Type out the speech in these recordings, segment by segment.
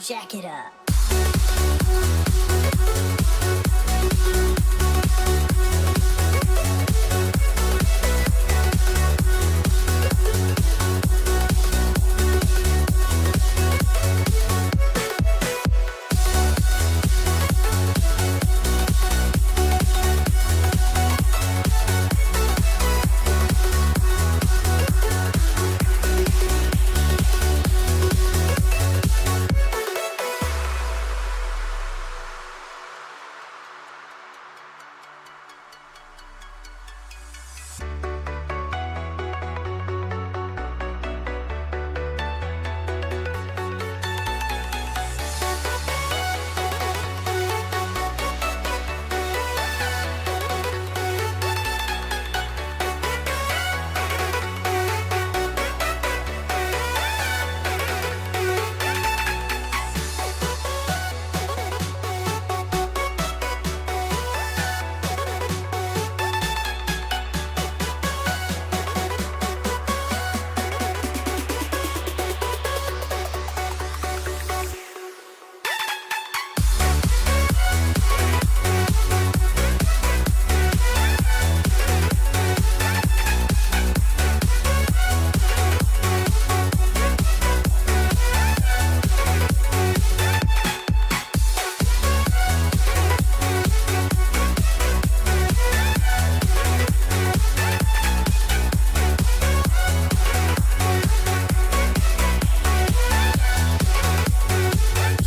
Jack it up.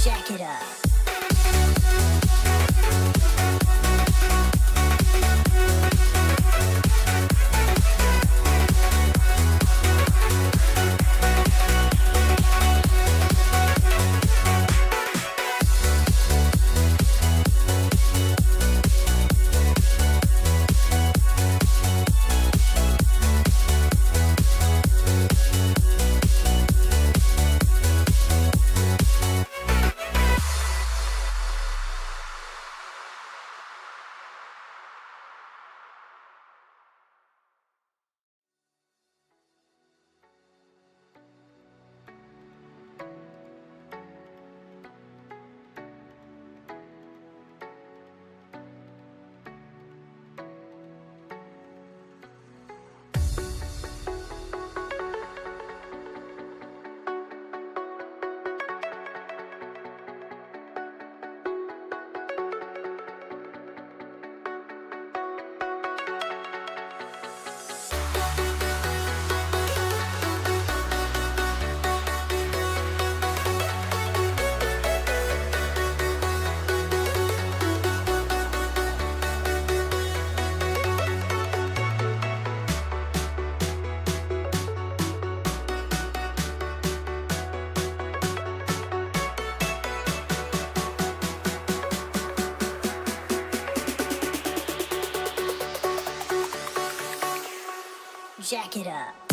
Jack it up. Jack it up.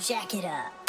Jack it up.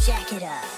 Jack it up.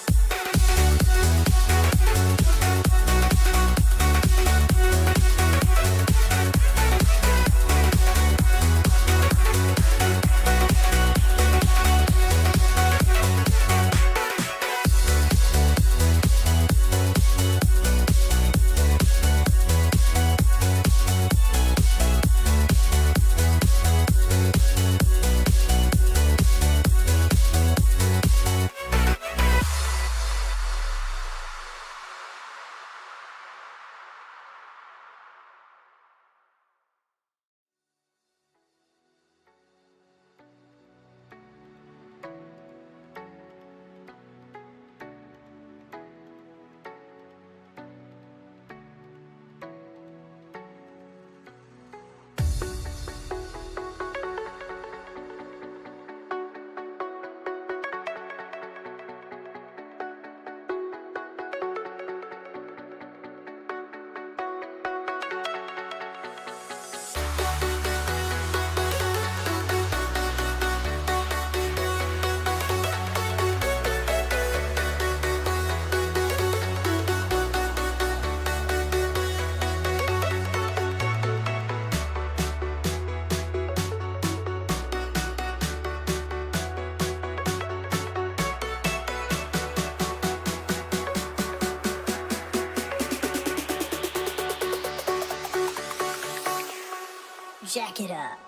Jack it up.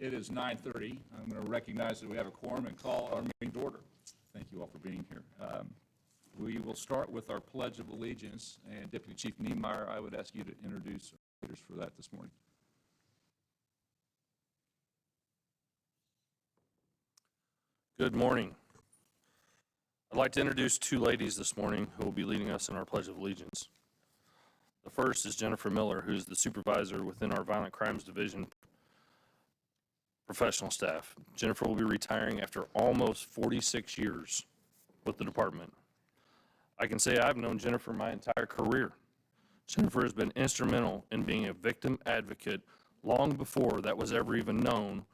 It is 9:30. I'm going to recognize that we have a quorum and call our meeting to order. Thank you all for being here. We will start with our Pledge of Allegiance, and Deputy Chief Niemeyer, I would ask you to introduce our leaders for that this morning. Good morning. I'd like to introduce two ladies this morning who will be leading us in our Pledge of Allegiance. The first is Jennifer Miller, who's the supervisor within our Violent Crimes Division professional staff. Jennifer will be retiring after almost 46 years with the department. I can say I've known Jennifer my entire career. Jennifer has been instrumental in being a victim advocate long before that was ever even known,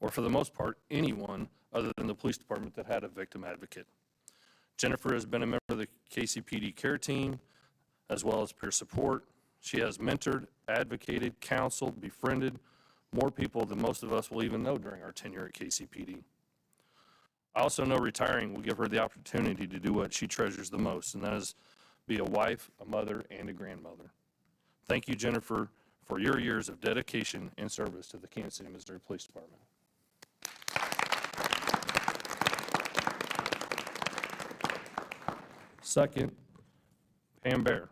or for the most part, anyone other than the police department that had a victim advocate. Jennifer has been a member of the KCPD care team, as well as peer support. She has mentored, advocated, counseled, befriended more people than most of us will even know during our tenure at KCPD. I also know retiring will give her the opportunity to do what she treasures the most, and that is be a wife, a mother, and a grandmother. Thank you, Jennifer, for your years of dedication and service to the Kansas City, Missouri Police Department. Second, Pam Baer.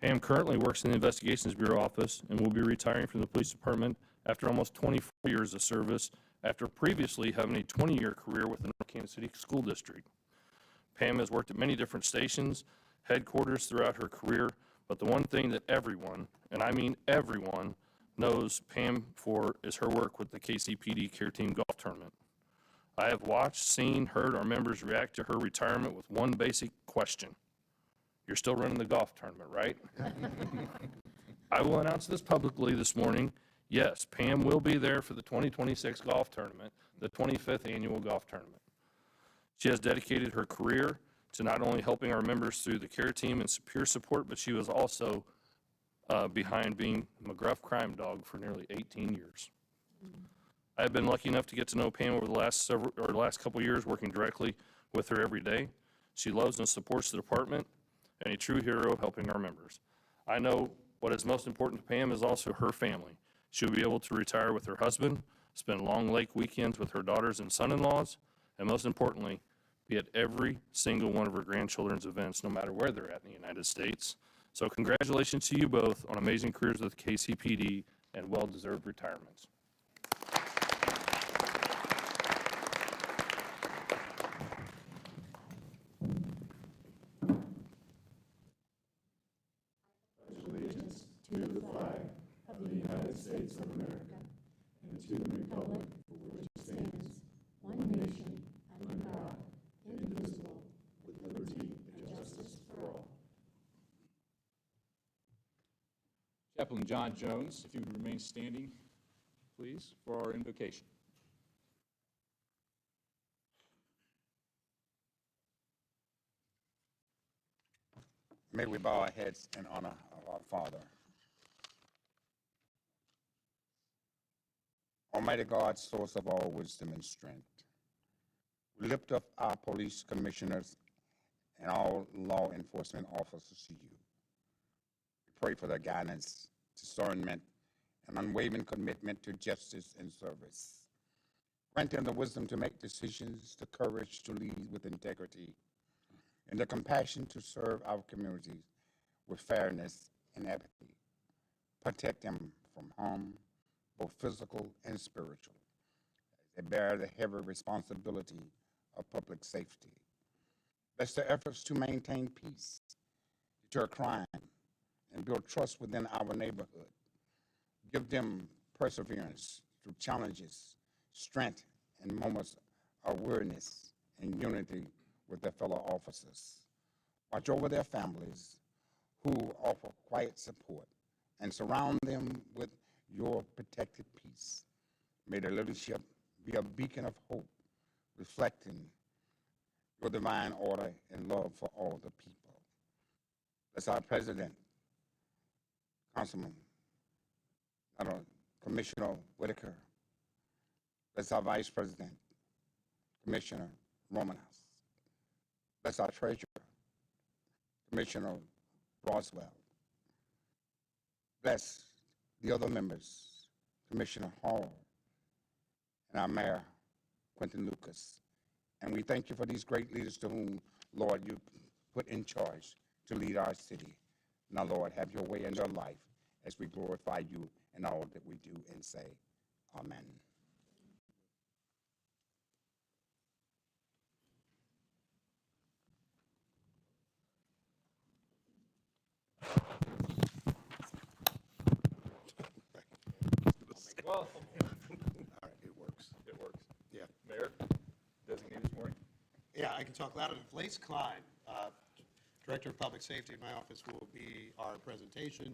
Pam currently works in the Investigations Bureau office and will be retiring from the police department after almost 24 years of service, after previously having a 20-year career with the North Kansas City School District. Pam has worked at many different stations, headquarters throughout her career, but the one thing that everyone, and I mean everyone, knows Pam for is her work with the KCPD Care Team Golf Tournament. I have watched, seen, heard our members react to her retirement with one basic question. You're still running the golf tournament, right? I will announce this publicly this morning. Yes, Pam will be there for the 2026 golf tournament, the 25th annual golf tournament. She has dedicated her career to not only helping our members through the care team and peer support, but she was also behind being McGruff Crime Dog for nearly 18 years. I have been lucky enough to get to know Pam over the last couple years, working directly with her every day. She loves and supports the department, and a true hero helping our members. I know what is most important to Pam is also her family. She'll be able to retire with her husband, spend long lake weekends with her daughters and son-in-laws, and most importantly, be at every single one of her grandchildren's events, no matter where they're at in the United States. So congratulations to you both on amazing careers with KCPD and well-deserved retirements. Chaplain John Jones, if you would remain standing, please, for our invocation. May we bow our heads in honor of our Father. Almighty God, source of all wisdom and strength, we lift up our police commissioners and all law enforcement officers to you. We pray for their guidance, discernment, and unwavering commitment to justice and service. Grant them the wisdom to make decisions, the courage to lead with integrity, and the compassion to serve our communities with fairness and empathy. Protect them from harm, both physical and spiritual, as they bear the heavy responsibility of public safety. Bless their efforts to maintain peace, deter crime, and build trust within our neighborhood. Give them perseverance through challenges, strength, and moments of weariness and unity with their fellow officers. Watch over their families who offer quiet support and surround them with your protected peace. May their leadership be a beacon of hope, reflecting your divine order and love for all the people. Bless our President, Councilman, Commissioner Whitaker. Bless our Vice President, Commissioner Romanos. Bless our Treasurer, Commissioner Roswell. Bless the other members, Commissioner Hall, and our mayor, Quentin Lucas. And we thank you for these great leaders to whom, Lord, you put in charge to lead our city. Now, Lord, have your way in their life as we glorify you in all that we do and say. Amen. Well, All right, it works. it works. Yeah. Mayor, designate this morning. Yeah, I can talk louder. Blaise Klein, Director of Public Safety in my office, will be our presentation,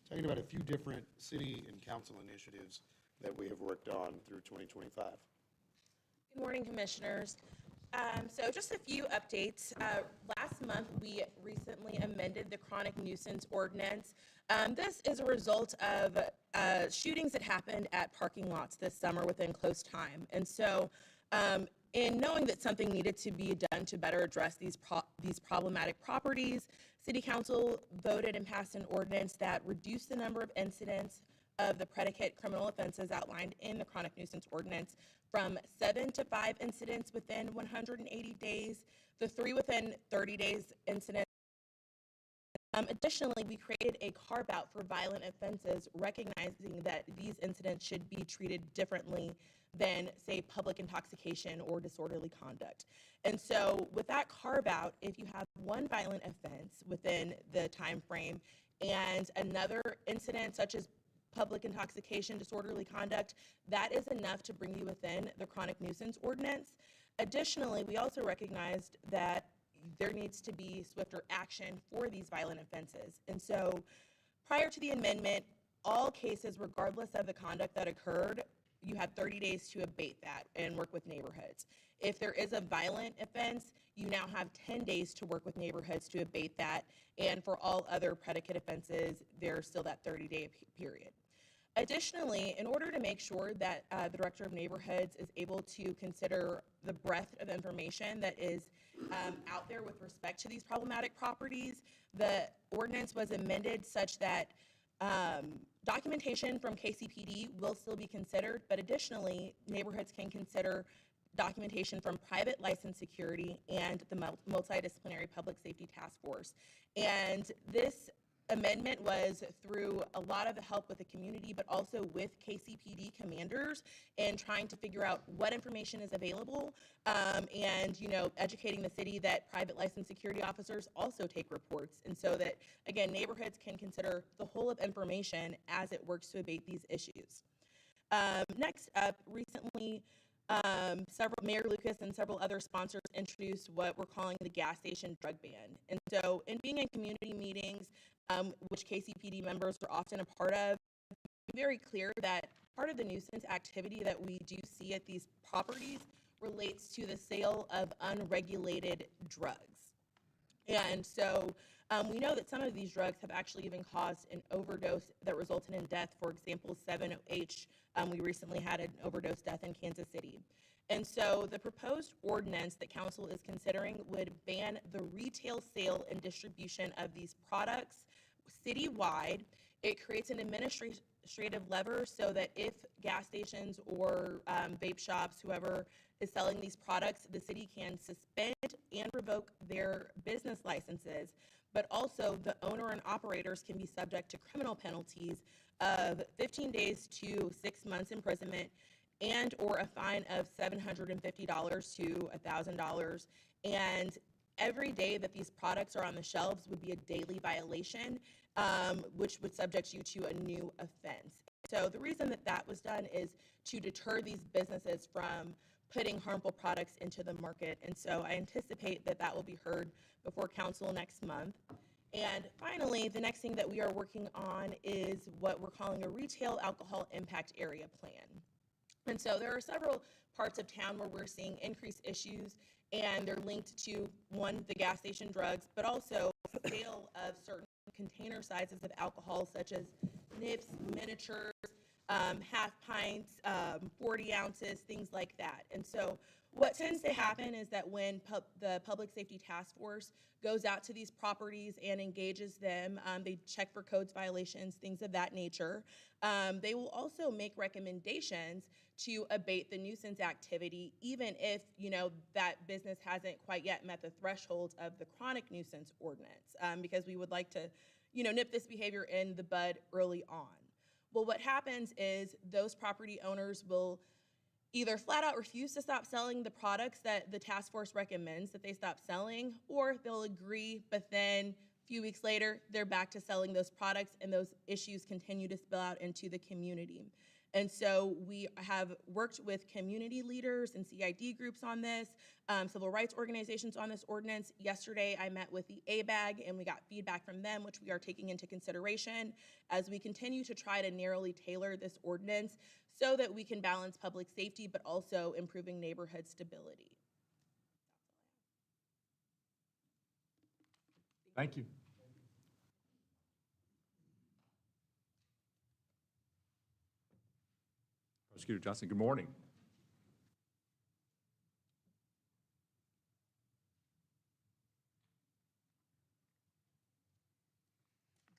talking about a few different city and council initiatives that we have worked on through 2025. Good morning, Commissioners. So just a few updates. Last month, we recently amended the chronic nuisance ordinance. This is a result of shootings that happened at parking lots this summer within close time. And so in knowing that something needed to be done to better address these problematic properties, City Council voted and passed an ordinance that reduced the number of incidents of the predicate criminal offenses outlined in the chronic nuisance ordinance from 7 to 5 incidents within 180 days, the 3 within 30 days incidents. Additionally, we created a carve-out for violent offenses, recognizing that these incidents should be treated differently than, say, public intoxication or disorderly conduct. And so with that carve-out, if you have one violent offense within the time frame and another incident such as public intoxication, disorderly conduct, that is enough to bring you within the chronic nuisance ordinance. Additionally, we also recognized that there needs to be swifter action for these violent offenses. And so prior to the amendment, all cases, regardless of the conduct that occurred, you had 30 days to abate that and work with neighborhoods. If there is a violent offense, you now have 10 days to work with neighborhoods to abate that. And for all other predicate offenses, there's still that 30-day period. Additionally, in order to make sure that the Director of Neighborhoods is able to consider the breadth of information that is out there with respect to these problematic properties, the ordinance was amended such that documentation from KCPD will still be considered, but additionally, neighborhoods can consider documentation from private licensed security and the Multidisciplinary Public Safety Task Force. And this amendment was through a lot of the help with the community, but also with KCPD commanders and trying to figure out what information is available and, educating the city that private licensed security officers also take reports. And so that, again, neighborhoods can consider the whole of information as it works to abate these issues. Next up, recently, Mayor Lucas and several other sponsors introduced what we're calling the gas station drug ban. And so in being in community meetings, which KCPD members are often a part of, it's very clear that part of the nuisance activity that we do see at these properties relates to the sale of unregulated drugs. And so we know that some of these drugs have actually even caused an overdose that resulted in death. For example, 7-H, we recently had an overdose death in Kansas City. And so the proposed ordinance that council is considering would ban the retail sale and distribution of these products citywide. It creates an administrative lever so that if gas stations or vape shops, whoever is selling these products, the city can suspend and revoke their business licenses, but also the owner and operators can be subject to criminal penalties of 15 days to 6 months imprisonment and or a fine of $750 to $1,000. And every day that these products are on the shelves would be a daily violation, which would subject you to a new offense. So the reason that that was done is to deter these businesses from putting harmful products into the market. And so I anticipate that that will be heard before council next month. And finally, the next thing that we are working on is what we're calling a retail alcohol impact area plan. And so there are several parts of town where we're seeing increased issues, and they're linked to, one, the gas station drugs, but also sale of certain container sizes of alcohol, such as nips, miniatures, half pints, 40 ounces, things like that. And so What tends to happen is that when the Public Safety Task Force goes out to these properties and engages them, they check for codes violations, things of that nature. They will also make recommendations to abate the nuisance activity, even if, that business hasn't quite yet met the thresholds of the chronic nuisance ordinance, because we would like to, nip this behavior in the bud early on. Well, what happens is those property owners will either flat out refuse to stop selling the products that the task force recommends that they stop selling, or they'll agree, but then a few weeks later, they're back to selling those products, and those issues continue to spill out into the community. And so we have worked with community leaders and CID groups on this, civil rights organizations on this ordinance. Yesterday, I met with the ABAG, and we got feedback from them, which we are taking into consideration as we continue to try to narrowly tailor this ordinance so that we can balance public safety, but also improving neighborhood stability. Thank you. Prosecutor Johnson, good morning.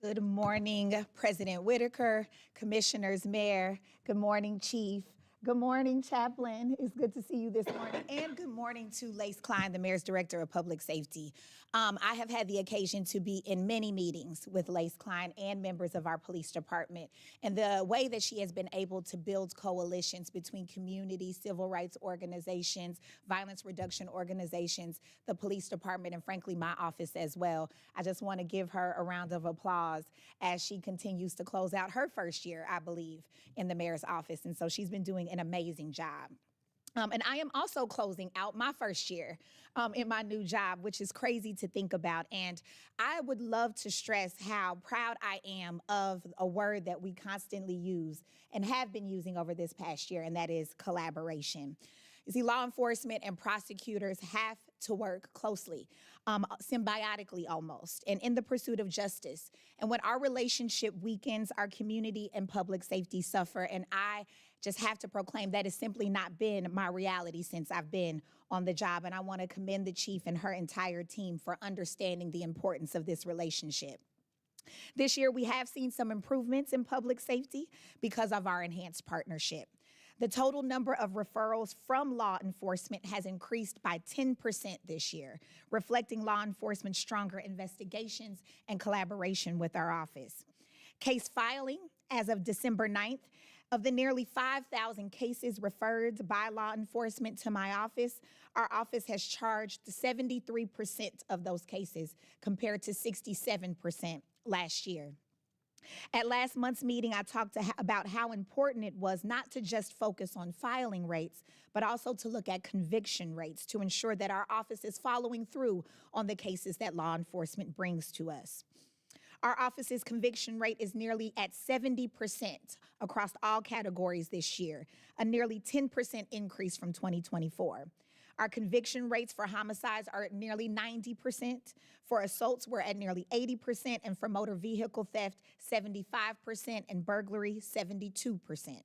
Good morning, President Whitaker, Commissioners, Mayor. Good morning, Chief. Good morning, Chaplain. It's good to see you this morning. And good morning to Lace Klein, the Mayor's Director of Public Safety. I have had the occasion to be in many meetings with Lace Klein and members of our police department. And the way that she has been able to build coalitions between community, civil rights organizations, violence reduction organizations, the police department, and frankly, my office as well. I just want to give her a round of applause as she continues to close out her first year, I believe, in the mayor's office. And so she's been doing an amazing job. And I am also closing out my first year in my new job, which is crazy to think about. And I would love to stress how proud I am of a word that we constantly use and have been using over this past year, and that is collaboration. You see, law enforcement and prosecutors have to work closely, symbiotically almost, and in the pursuit of justice. And when our relationship weakens, our community and public safety suffer. And I just have to proclaim that has simply not been my reality since I've been on the job. And I want to commend the chief and her entire team for understanding the importance of this relationship. This year, we have seen some improvements in public safety because of our enhanced partnership. The total number of referrals from law enforcement has increased by 10% this year, reflecting law enforcement's stronger investigations and collaboration with our office. Case filing as of December 9th, of the nearly 5,000 cases referred by law enforcement to my office, our office has charged 73% of those cases compared to 67% last year. At last month's meeting, I talked about how important it was not to just focus on filing rates, but also to look at conviction rates to ensure that our office is following through on the cases that law enforcement brings to us. Our office's conviction rate is nearly at 70% across all categories this year, a nearly 10% increase from 2024. Our conviction rates for homicides are at nearly 90%. For assaults, we're at nearly 80%, and for motor vehicle theft, 75%, and burglary, 72%.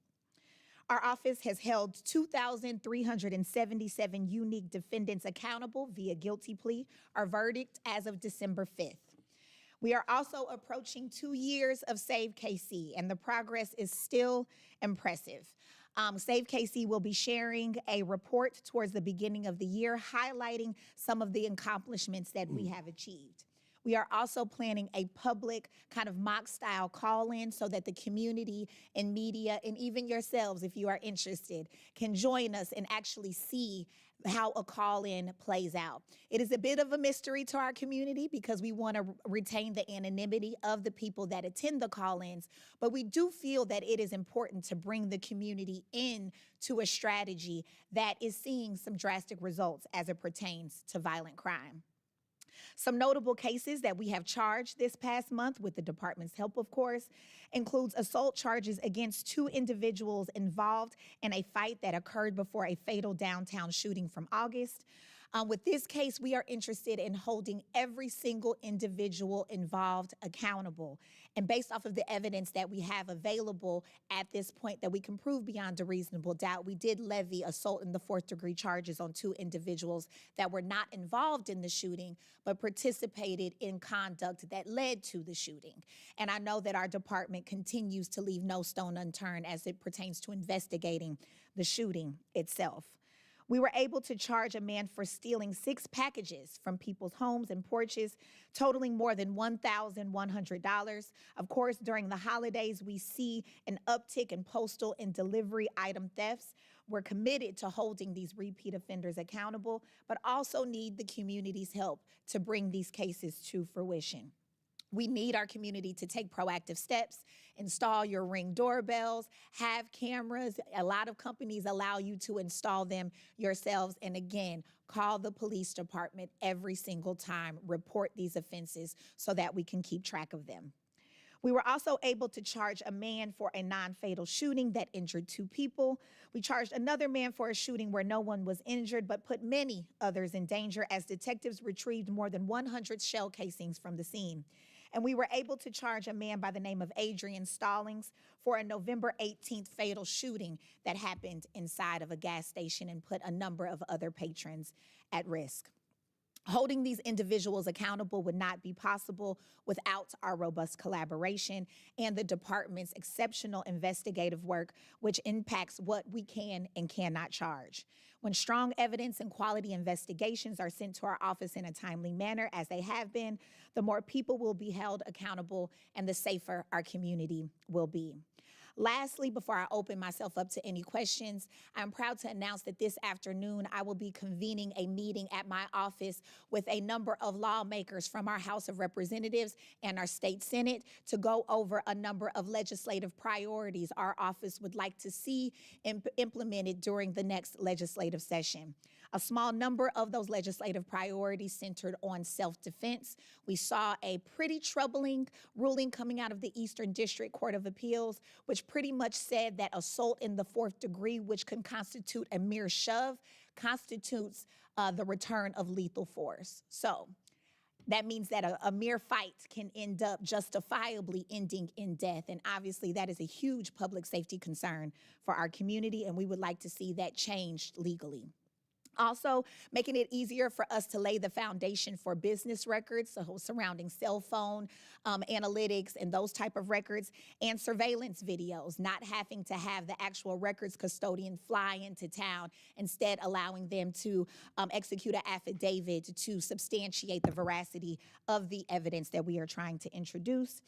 Our office has held 2,377 unique defendants accountable via guilty plea or verdict as of December 5th. We are also approaching 2 years of Save KC, and the progress is still impressive. Save KC will be sharing a report towards the beginning of the year highlighting some of the accomplishments that we have achieved. We are also planning a public kind of mock style call-in so that the community and media and even yourselves, if you are interested, can join us and actually see how a call-in plays out. It is a bit of a mystery to our community because we want to retain the anonymity of the people that attend the call-ins, but we do feel that it is important to bring the community in to a strategy that is seeing some drastic results as it pertains to violent crime. Some notable cases that we have charged this past month with the department's help, of course, includes assault charges against 2 individuals involved in a fight that occurred before a fatal downtown shooting from August. With this case, we are interested in holding every single individual involved accountable. And based off of the evidence that we have available at this point that we can prove beyond a reasonable doubt, we did levy assault in the fourth degree charges on 2 individuals that were not involved in the shooting, but participated in conduct that led to the shooting. And I know that our department continues to leave no stone unturned as it pertains to investigating the shooting itself. We were able to charge a man for stealing 6 packages from people's homes and porches, totaling more than $1,100. Of course, during the holidays, we see an uptick in postal and delivery item thefts. We're committed to holding these repeat offenders accountable, but also need the community's help to bring these cases to fruition. We need our community to take proactive steps, install your Ring doorbells, have cameras. A lot of companies allow you to install them yourselves. And again, call the police department every single time, report these offenses so that we can keep track of them. We were also able to charge a man for a non-fatal shooting that injured 2 people. We charged another man for a shooting where no one was injured, but put many others in danger as detectives retrieved more than 100 shell casings from the scene. And we were able to charge a man by the name of Adrian Stallings for a November 18th fatal shooting that happened inside of a gas station and put a number of other patrons at risk. Holding these individuals accountable would not be possible without our robust collaboration and the department's exceptional investigative work, which impacts what we can and cannot charge. When strong evidence and quality investigations are sent to our office in a timely manner, as they have been, the more people will be held accountable and the safer our community will be. Lastly, before I open myself up to any questions, I'm proud to announce that this afternoon I will be convening a meeting at my office with a number of lawmakers from our House of Representatives and our state Senate to go over a number of legislative priorities our office would like to see implemented during the next legislative session. A small number of those legislative priorities centered on self-defense. We saw a pretty troubling ruling coming out of the Eastern District Court of Appeals, which pretty much said that assault in the 4th degree, which can constitute a mere shove, constitutes the return of lethal force. So that means that a mere fight can end up justifiably ending in death. And obviously that is a huge public safety concern for our community, and we would like to see that changed legally. Also, making it easier for us to lay the foundation for business records, so surrounding cell phone analytics and those type of records, and surveillance videos, not having to have the actual records custodian fly into town, instead allowing them to execute an affidavit to substantiate the veracity of the evidence that we are trying to introduce.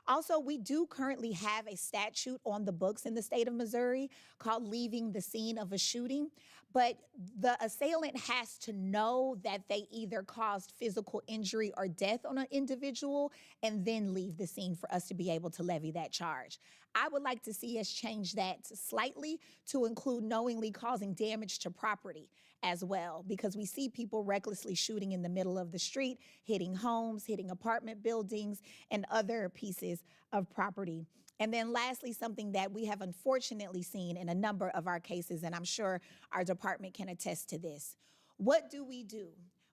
Also, we do currently have a statute on the books in the state of Missouri called leaving the scene of a shooting, but the assailant has to know that they either caused physical injury or death on an individual and then leave the scene for us to be able to levy that charge. I would like to see us change that slightly to include knowingly causing damage to property as well, because we see people recklessly shooting in the middle of the street, hitting homes, hitting apartment buildings, and other pieces of property. And then lastly, something that we have unfortunately seen in a number of our cases, and I'm sure our department can attest to this. What do we do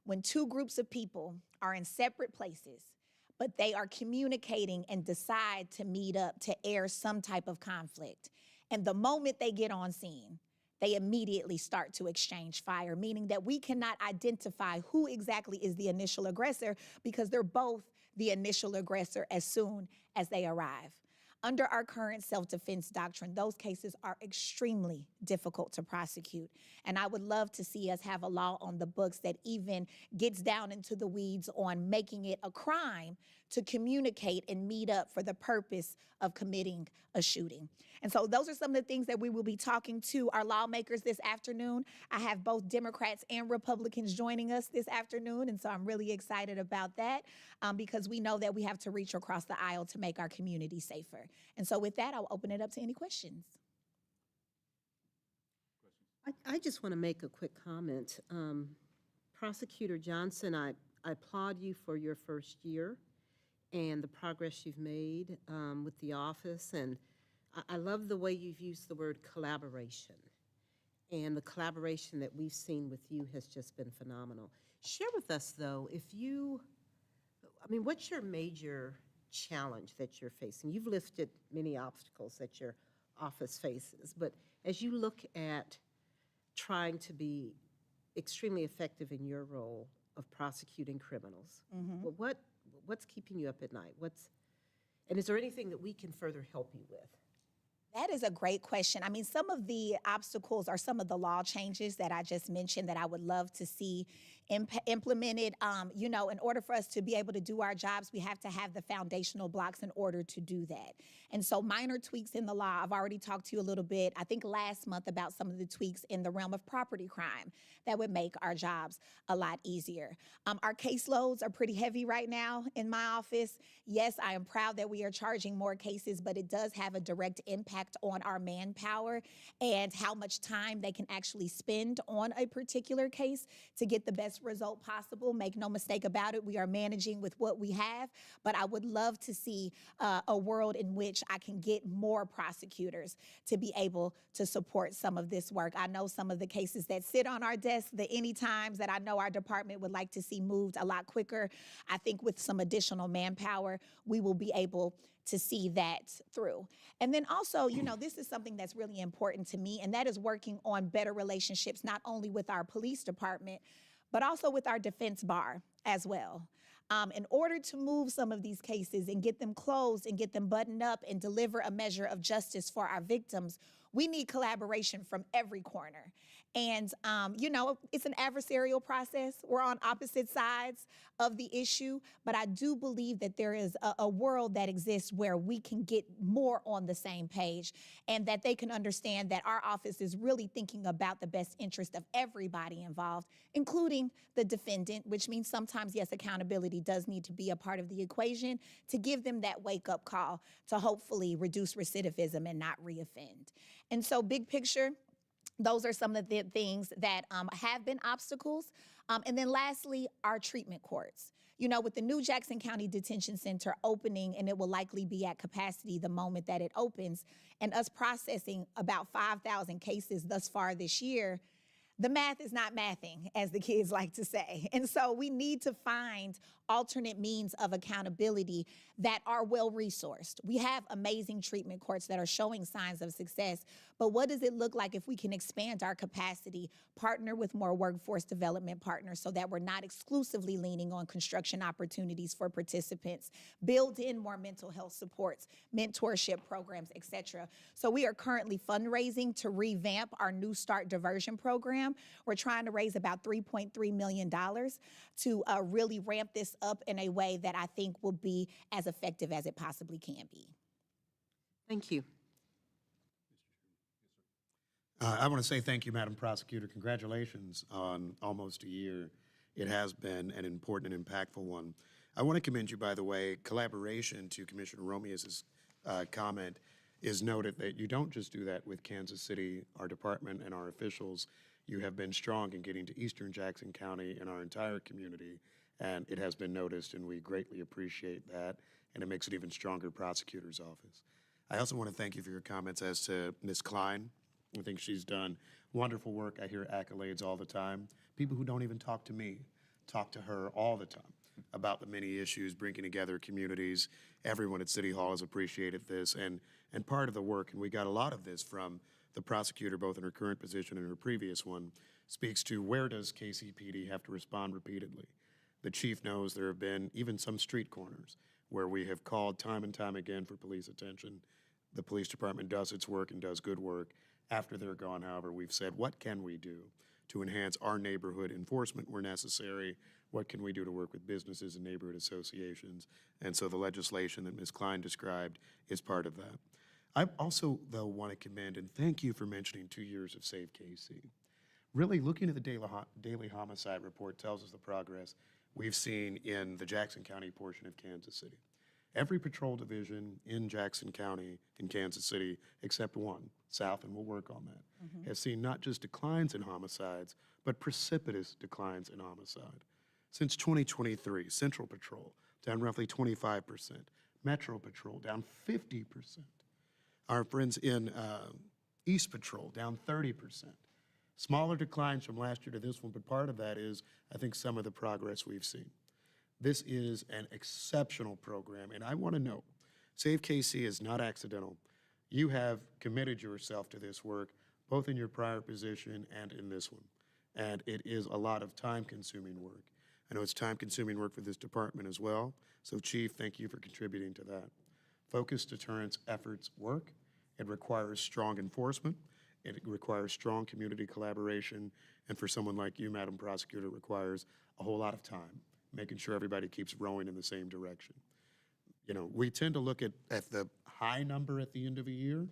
when 2 groups of people are in separate places, but they are communicating and decide to meet up to air some type of conflict? And the moment they get on scene, they immediately start to exchange fire, meaning that we cannot identify who exactly is the initial aggressor because they're both the initial aggressor as soon as they arrive. Under our current self-defense doctrine, those cases are extremely difficult to prosecute. And I would love to see us have a law on the books that even gets down into the weeds on making it a crime to communicate and meet up for the purpose of committing a shooting. And so those are some of the things that we will be talking to our lawmakers this afternoon. I have both Democrats and Republicans joining us this afternoon, and so I'm really excited about that because we know that we have to reach across the aisle to make our community safer. And so with that, I'll open it up to any questions. I just want to make a quick comment. Prosecutor Johnson, I applaud you for your first year and the progress you've made with the office. And I love the way you've used the word collaboration. and the collaboration that we've seen with you has just been phenomenal. Share with us, though, what's your major challenge that you're facing? You've listed many obstacles that your office faces, but as you look at trying to be extremely effective in your role of prosecuting criminals, what's keeping you up at night? And is there anything that we can further help you with? That is a great question. I mean, some of the obstacles are some of the law changes that I just mentioned that I would love to see implemented. In order for us to be able to do our jobs, we have to have the foundational blocks in order to do that. And so minor tweaks in the law, I've already talked to you a little bit, I think last month, about some of the tweaks in the realm of property crime that would make our jobs a lot easier. Our caseloads are pretty heavy right now in my office. Yes, I am proud that we are charging more cases, but it does have a direct impact on our manpower and how much time they can actually spend on a particular case to get the best result possible. Make no mistake about it, we are managing with what we have, but I would love to see a world in which I can get more prosecutors to be able to support some of this work. I know some of the cases that sit on our desk, the any times that I know our department would like to see moved a lot quicker. I think with some additional manpower, we will be able to see that through. And then also, this is something that's really important to me, and that is working on better relationships, not only with our police department, but also with our defense bar as well. In order to move some of these cases and get them closed and get them buttoned up and deliver a measure of justice for our victims, we need collaboration from every corner. And, it's an adversarial process. We're on opposite sides of the issue, but I do believe that there is a world that exists where we can get more on the same page and that they can understand that our office is really thinking about the best interest of everybody involved, including the defendant, which means sometimes, yes, accountability does need to be a part of the equation to give them that wake-up call to hopefully reduce recidivism and not reoffend. And so big picture, those are some of the things that have been obstacles. And then lastly, our treatment courts. With the new Jackson County Detention Center opening, and it will likely be at capacity the moment that it opens, and us processing about 5,000 cases thus far this year, the math is not mathing, as the kids like to say. And so we need to find alternate means of accountability that are well-resourced. We have amazing treatment courts that are showing signs of success, but what does it look like if we can expand our capacity, partner with more workforce development partners so that we're not exclusively leaning on construction opportunities for participants, build in more mental health supports, mentorship programs, et cetera. So we are currently fundraising to revamp our New Start Diversion program. We're trying to raise about $3.3 million to really ramp this up in a way that I think will be as effective as it possibly can be. Thank you. I want to say thank you, Madam Prosecutor. Congratulations on almost a year. It has been an important and impactful one. I want to commend you, by the way. Collaboration, to Commissioner Romeo's comment, is noted that you don't just do that with Kansas City, our department, and our officials. You have been strong in getting to Eastern Jackson County and our entire community, and it has been noticed, and we greatly appreciate that, and it makes it even stronger prosecutor's office. I also want to thank you for your comments as to Ms. Klein. I think she's done wonderful work. I hear accolades all the time. People who don't even talk to me talk to her all the time about the many issues, bringing together communities. Everyone at City Hall has appreciated this, and part of the work, and we got a lot of this from the prosecutor, both in her current position and her previous one, speaks to where does KCPD have to respond repeatedly. The chief knows there have been even some street corners where we have called time and time again for police attention. The police department does its work and does good work. After they're gone, however, we've said, what can we do to enhance our neighborhood enforcement where necessary? What can we do to work with businesses and neighborhood associations? And so the legislation that Ms. Klein described is part of that. I also, though, want to commend and thank you for mentioning 2 years of Save KC. Really, looking at the daily homicide report tells us the progress we've seen in the Jackson County portion of Kansas City. Every patrol division in Jackson County in Kansas City, except one, South, and we'll work on that, has seen not just declines in homicides, but precipitous declines in homicide. Since 2023, Central Patrol down roughly 25%, Metro Patrol down 50%. Our friends in East Patrol down 30%. Smaller declines from last year to this one, but part of that is, I think, some of the progress we've seen. This is an exceptional program, and I want to know, Save KC is not accidental. You have committed yourself to this work, both in your prior position and in this one. And it is a lot of time-consuming work. I know it's time-consuming work for this department as well. So Chief, thank you for contributing to that. Focused deterrence efforts work. It requires strong enforcement. It requires strong community collaboration. And for someone like you, Madam Prosecutor, it requires a whole lot of time, making sure everybody keeps rowing in the same direction. You know, we tend to look at the high number at the end of a year,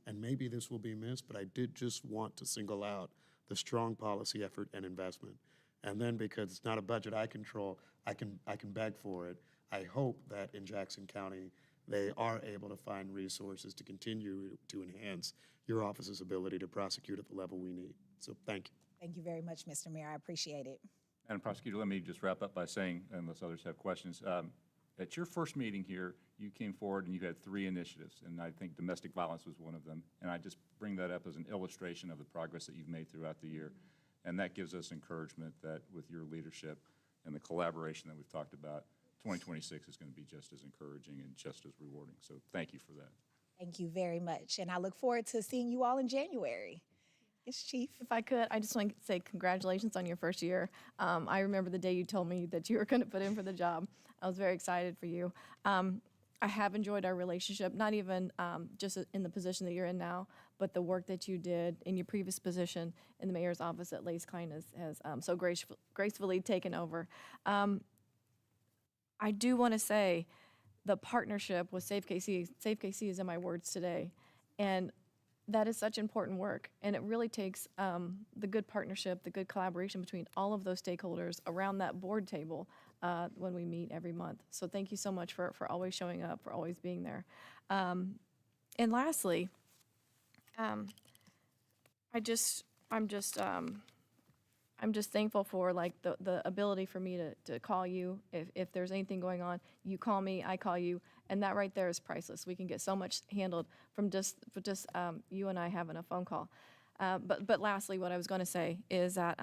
and maybe this will be missed, but I did just want to single out the strong policy effort and investment. And then, because it's not a budget I control, I can beg for it. I hope that in Jackson County, they are able to find resources to continue to enhance your office's ability to prosecute at the level we need. So thank you. Thank you very much, Mr. Mayor. I appreciate it. Madam Prosecutor, let me just wrap up by saying, unless others have questions, at your first meeting here, you came forward and you had 3 initiatives, and I think domestic violence was one of them. And I just bring that up as an illustration of the progress that you've made throughout the year. And that gives us encouragement that with your leadership and the collaboration that we've talked about, 2026 is going to be just as encouraging and just as rewarding. So thank you for that. Thank you very much. And I look forward to seeing you all in January. Yes, Chief. If I could, I just want to say congratulations on your first year. I remember the day you told me that you were going to put in for the job. I was very excited for you. I have enjoyed our relationship, not even just in the position that you're in now, but the work that you did in your previous position in the mayor's office that Lace Klein has so gracefully taken over. I do want to say the partnership with Save KC is in my words today, and that is such important work, and it really takes the good partnership, the good collaboration between all of those stakeholders around that board table when we meet every month. So thank you so much for always showing up, for always being there. And lastly, I'm just thankful for like the ability for me to call you if there's anything going on. You call me, I call you, and that right there is priceless. We can get so much handled from just you and I having a phone call. But lastly, what I was going to say is that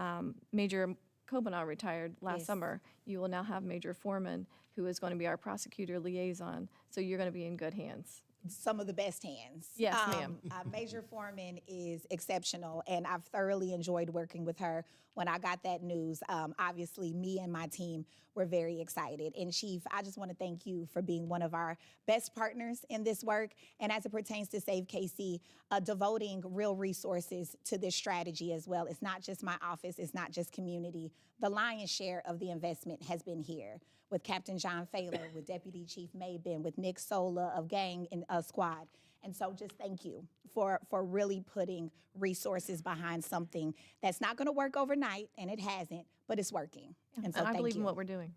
Major Kobanaw retired last summer. You will now have Major Foreman, who is going to be our prosecutor liaison. So you're going to be in good hands. Some of the best hands. Yes, ma'am. Major Foreman is exceptional, and I've thoroughly enjoyed working with her. When I got that news, obviously me and my team were very excited. And Chief, I just want to thank you for being one of our best partners in this work. And as it pertains to Save KC, devoting real resources to this strategy as well. It's not just my office, it's not just community. The lion's share of the investment has been here with Captain John Failer, with Deputy Chief Mabin, with Nick Sola of Gang and Squad. And so just thank you for really putting resources behind something that's not going to work overnight, and it hasn't, but it's working. And so I thank believe you. in what we're doing.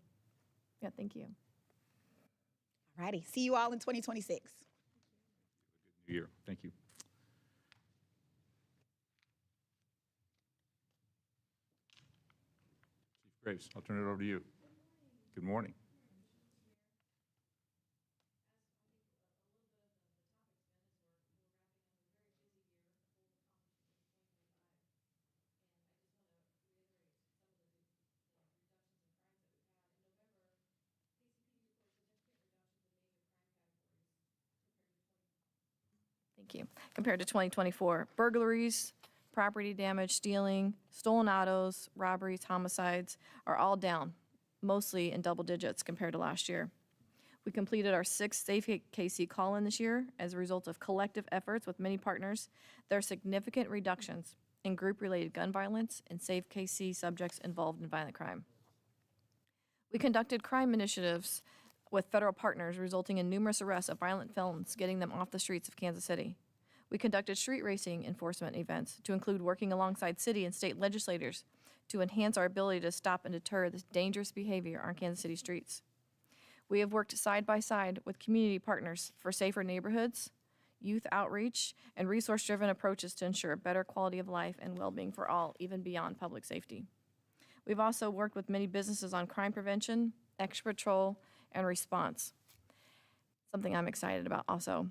Yeah, thank you. All righty. See you all in 2026. New year. Thank you. Chief Graves, I'll turn it over to you. Good morning. Thank you. Compared to 2024, burglaries, property damage, stealing, stolen autos, robberies, homicides are all down, mostly in double digits compared to last year. We completed our 6th Save KC call-in this year as a result of collective efforts with many partners. There are significant reductions in group-related gun violence and Save KC subjects involved in violent crime. We conducted crime initiatives with federal partners, resulting in numerous arrests of violent felons, getting them off the streets of Kansas City. We conducted street racing enforcement events to include working alongside city and state legislators to enhance our ability to stop and deter this dangerous behavior on Kansas City streets. We have worked side by side with community partners for safer neighborhoods, youth outreach, and resource-driven approaches to ensure better quality of life and well-being for all, even beyond public safety. We've also worked with many businesses on crime prevention, extra patrol, and response, something I'm excited about also.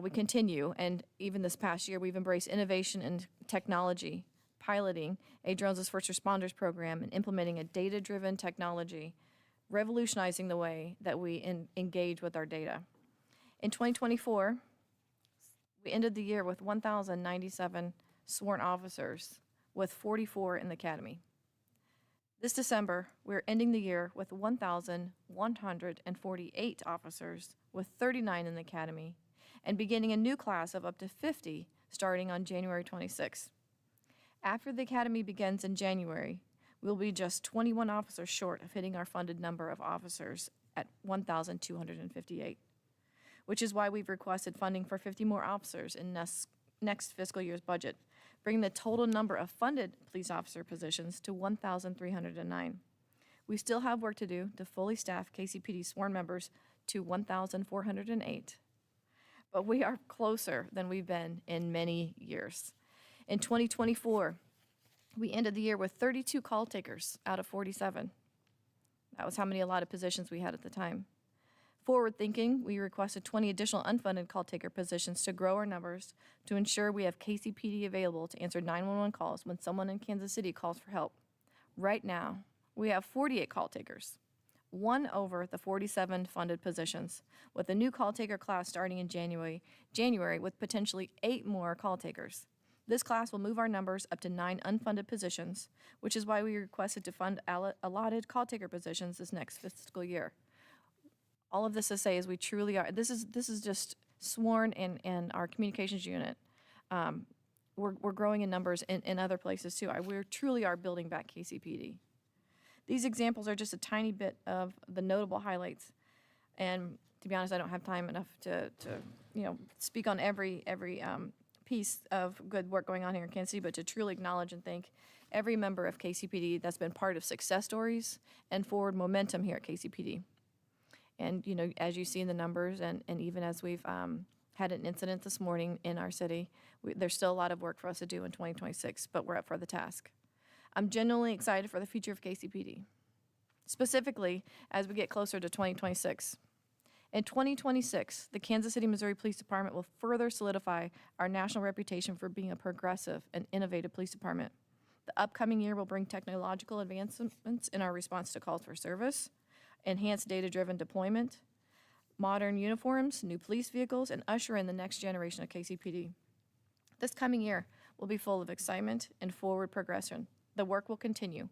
We continue, and even this past year, we've embraced innovation and technology, piloting a Drones as First Responders program and implementing a data-driven technology, revolutionizing the way that we engage with our data. In 2024, we ended the year with 1,097 sworn officers, with 44 in the academy. This December, we're ending the year with 1,148 officers, with 39 in the academy, and beginning a new class of up to 50 starting on January 26. After the academy begins in January, we'll be just 21 officers short of hitting our funded number of officers at 1,258, which is why we've requested funding for 50 more officers in next fiscal year's budget, bringing the total number of funded police officer positions to 1,309. We still have work to do to fully staff KCPD sworn members to 1,408, but we are closer than we've been in many years. In 2024, we ended the year with 32 call takers out of 47. That was how many allotted positions we had at the time. Forward thinking, we requested 20 additional unfunded call taker positions to grow our numbers to ensure we have KCPD available to answer 911 calls when someone in Kansas City calls for help. Right now, we have 48 call takers, one over the 47 funded positions, with a new call taker class starting in January with potentially 8 more call takers. This class will move our numbers up to 9 unfunded positions, which is why we requested to fund allotted call taker positions this next fiscal year. All of this to say is we truly are, this is just sworn in our communications unit. We're growing in numbers in other places too. We truly are building back KCPD. These examples are just a tiny bit of the notable highlights. And to be honest, I don't have time enough to speak on every piece of good work going on here in Kansas City, but to truly acknowledge and thank every member of KCPD that's been part of success stories and forward momentum here at KCPD. And, as you see in the numbers, and even as we've had an incident this morning in our city, there's still a lot of work for us to do in 2026, but we're up for the task. I'm genuinely excited for the future of KCPD, specifically as we get closer to 2026. In 2026, the Kansas City, Missouri Police Department will further solidify our national reputation for being a progressive and innovative police department. The upcoming year will bring technological advancements in our response to calls for service, enhanced data-driven deployment, modern uniforms, new police vehicles, and usher in the next generation of KCPD. This coming year will be full of excitement and forward progression. The work will continue,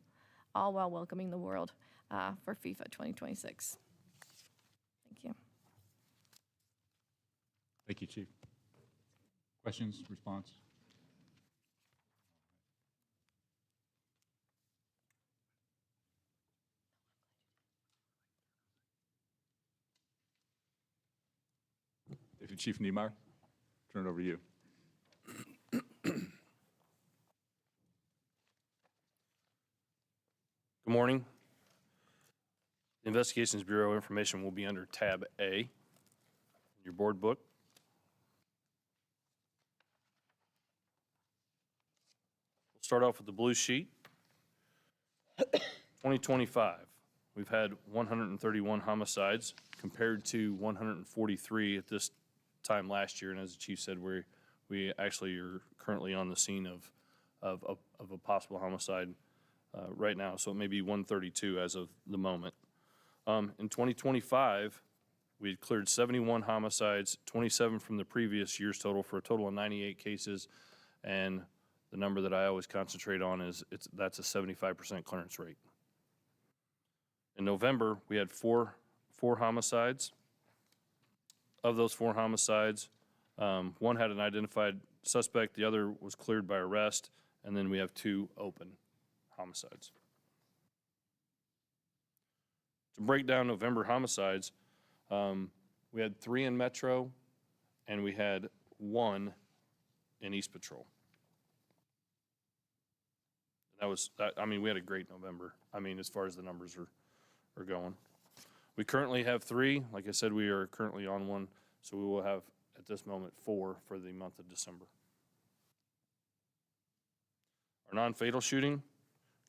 all while welcoming the world for FIFA 2026. Thank you. Thank you, Chief. Questions, response? Deputy Chief Niemeyer, turn it over to you. Good morning. The Investigations Bureau information will be under tab A in your board book. We'll start off with the blue sheet. 2025, we've had 131 homicides compared to 143 at this time last year. And as the chief said, we actually are currently on the scene of a possible homicide right now. So it may be 132 as of the moment. In 2025, we had cleared 71 homicides, 27 from the previous year's total, for a total of 98 cases. And the number that I always concentrate on is that's a 75% clearance rate. In November, we had four homicides. Of those 4 homicides, one had an identified suspect, the other was cleared by arrest, and then we have 2 open homicides. To break down November homicides, we had 3 in Metro, and we had 1 in East Patrol. We had a great November, as far as the numbers are going. We currently have 3. Like I said, we are currently on 1, so we will have, at this moment, 4 for the month of December. Our non-fatal shooting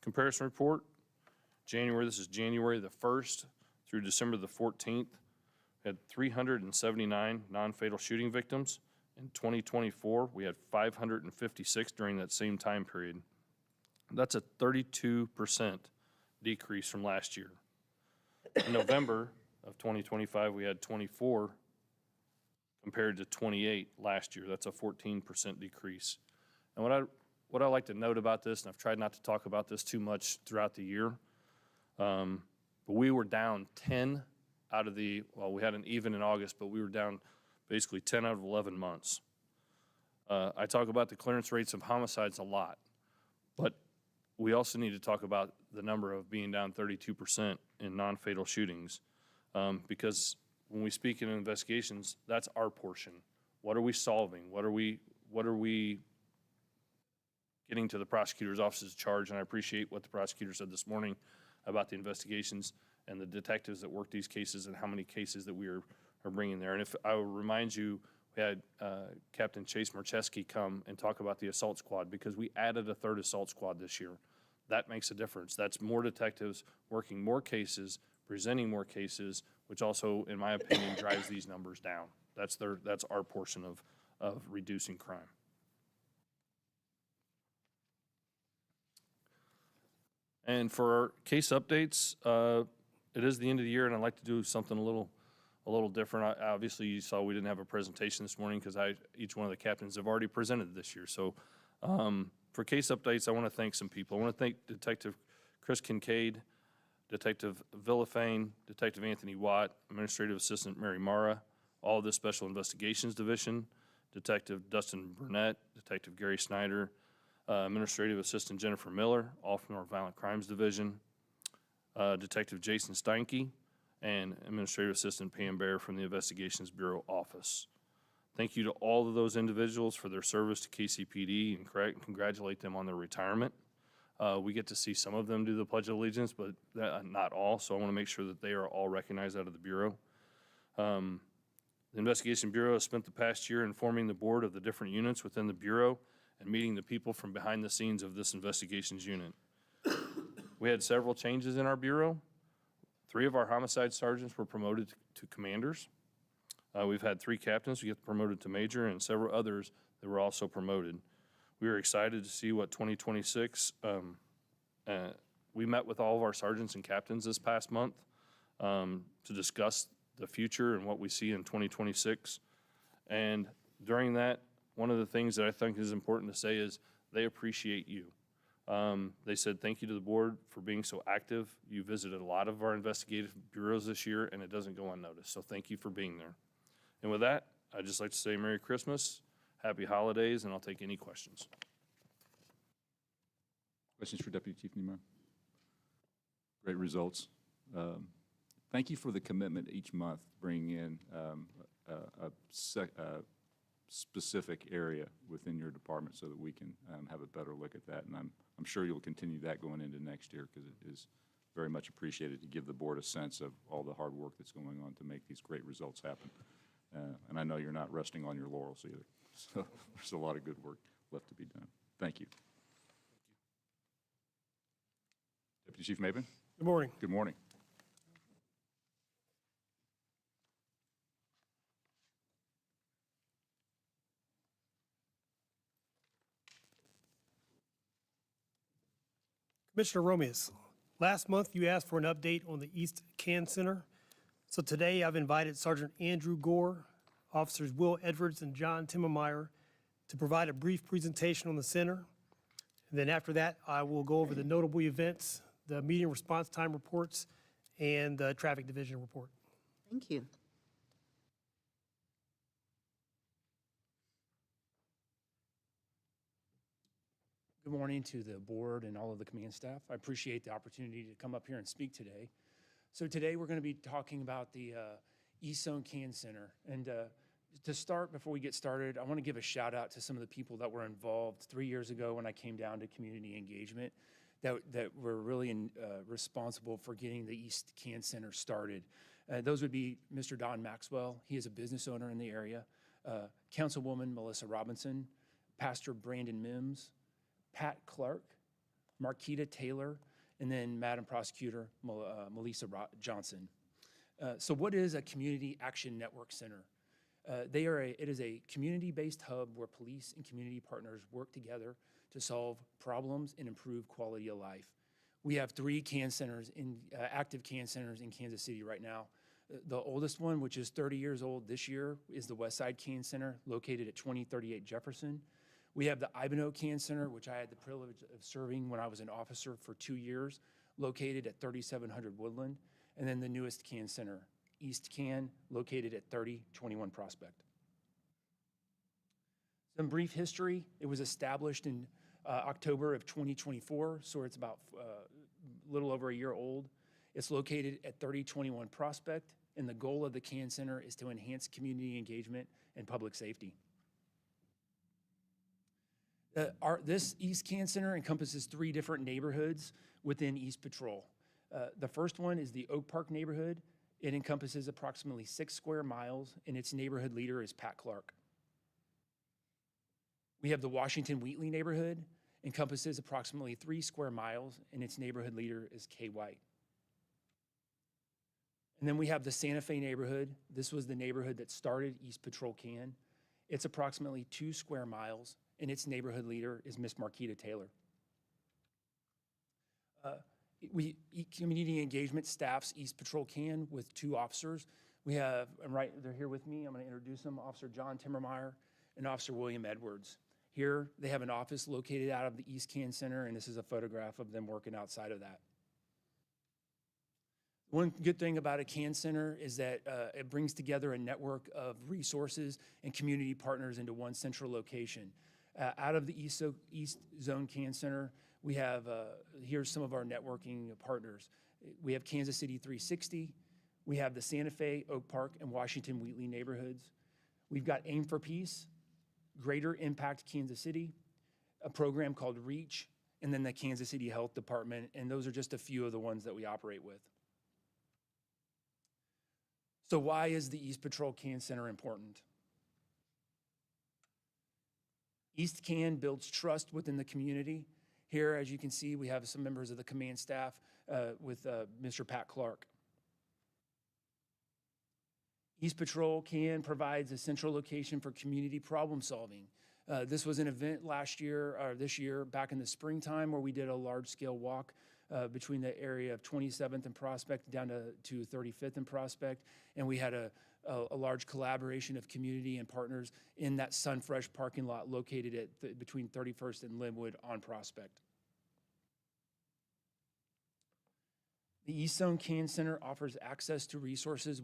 comparison report, this is January the 1st through December the 14th. We had 379 non-fatal shooting victims. In 2024, we had 556 during that same time period. That's a 32% decrease from last year. In November of 2025, we had 24 compared to 28 last year. That's a 14% decrease. And what I like to note about this, and I've tried not to talk about this too much throughout the year, but we were down 10 out of we had an even in August, but we were down basically 10 out of 11 months. I talk about the clearance rates of homicides a lot, but we also need to talk about the number of being down 32% in non-fatal shootings, because when we speak in investigations, that's our portion. What are we solving? What are we getting to the prosecutor's office's charge? And I appreciate what the prosecutor said this morning about the investigations and the detectives that work these cases and how many cases that we are bringing there. And if I will remind you, we had Captain Chase Marcheski come and talk about the assault squad, because we added a third assault squad this year. That makes a difference. That's more detectives working more cases, presenting more cases, which also, in my opinion, drives these numbers down. That's our portion of reducing crime. And for our case updates, it is the end of the year, and I'd like to do something a little different. Obviously, you saw we didn't have a presentation this morning because each one of the captains have already presented this year. So for case updates, I want to thank some people. I want to thank Detective Chris Kincaid, Detective Villafane, Detective Anthony Watt, Administrative Assistant Mary Mara, all of the Special Investigations Division, Detective Dustin Burnett, Detective Gary Snyder, Administrative Assistant Jennifer Miller, all from our Violent Crimes Division, Detective Jason Steinke, and Administrative Assistant Pam Bear from the Investigations Bureau Office. Thank you to all of those individuals for their service to KCPD, and congratulate them on their retirement. We get to see some of them do the Pledge of Allegiance, but not all, so I want to make sure that they are all recognized out of the Bureau. The Investigation Bureau has spent the past year informing the board of the different units within the Bureau and meeting the people from behind the scenes of this investigations unit. We had several changes in our Bureau. 3 of our homicide sergeants were promoted to commanders. We've had 3 captains who get promoted to major, and several others that were also promoted. We are excited to see what 2026, we met with all of our sergeants and captains this past month to discuss the future and what we see in 2026. And during that, one of the things that I think is important to say is they appreciate you. They said thank you to the board for being so active. You visited a lot of our investigative bureaus this year, and it doesn't go unnoticed. So thank you for being there. And with that, I'd just like to say Merry Christmas, Happy Holidays, and I'll take any questions. Questions for Deputy Chief Niemeyer? Great results. Thank you for the commitment each month, bringing in a specific area within your department so that we can have a better look at that. And I'm sure you'll continue that going into next year, because it is very much appreciated to give the board a sense of all the hard work that's going on to make these great results happen. And I know you're not resting on your laurels either. So there's a lot of good work left to be done. Thank you. Deputy Chief Maben? Good morning. Good morning. Commissioner Romius, last month you asked for an update on the East Can Center. So today I've invited Sergeant Andrew Gore, Officers Will Edwards and John Timmermeyer to provide a brief presentation on the center. And then after that, I will go over the notable events, the median response time reports, and the traffic division report. Thank you. Good morning to the board and all of the command staff. I appreciate the opportunity to come up here and speak today. So today we're going to be talking about the East Zone Can Center. And to start, before we get started, I want to give a shout out to some of the people that were involved 3 years ago when I came down to community engagement that were really responsible for getting the East Can Center started. Those would be Mr. Don Maxwell. He is a business owner in the area. Councilwoman Melissa Robinson, Pastor Brandon Mims, Pat Clark, Marquita Taylor, and then Madam Prosecutor Melissa Johnson. So what is a Community Action Network Center? It is a community-based hub where police and community partners work together to solve problems and improve quality of life. We have 3 CAN centers active CAN centers in Kansas City right now. The oldest one, which is 30 years old this year, is the Westside CAN Center, located at 2038 Jefferson. We have the Ivanhoe CAN Center, which I had the privilege of serving when I was an officer for 2 years, located at 3700 Woodland. And then the newest CAN Center, East CAN, located at 3021 Prospect. Some brief history: it was established in October of 2024, so it's about a little over a year old. It's located at 3021 Prospect, and the goal of the CAN Center is to enhance community engagement and public safety. This East CAN Center encompasses 3 different neighborhoods within East Patrol. The first one is the Oak Park neighborhood. It encompasses approximately 6 square miles, and its neighborhood leader is Pat Clark. We have the Washington Wheatley neighborhood, encompasses approximately 3 square miles, and its neighborhood leader is Kay White. And then we have the Santa Fe neighborhood. This was the neighborhood that started East Patrol CAN. It's approximately 2 square miles, and its neighborhood leader is Miss Marquita Taylor. Community engagement staffs East Patrol CAN with 2 officers. We have, they're here with me. I'm going to introduce them: Officer John Timmermeyer and Officer William Edwards. Here, they have an office located out of the East CAN Center, and this is a photograph of them working outside of that. One good thing about a CAN Center is that it brings together a network of resources and community partners into one central location. Out of the East Zone CAN Center, we have, here's some of our networking partners. We have Kansas City 360. We have the Santa Fe, Oak Park, and Washington Wheatley neighborhoods. We've got Aim for Peace, Greater Impact Kansas City, a program called REACH, and then the Kansas City Health Department, and those are just a few of the ones that we operate with. So why is the East Patrol CAN Center important? East CAN builds trust within the community. Here, as you can see, we have some members of the command staff with Mr. Pat Clark. East Patrol CAN provides a central location for community problem solving. This was an event last year, or this year, back in the springtime, where we did a large-scale walk between the area of 27th and Prospect down to 35th and Prospect, and we had a large collaboration of community and partners in that Sunfresh parking lot located at between 31st and Linwood on Prospect. The East Zone CAN Center offers access to resources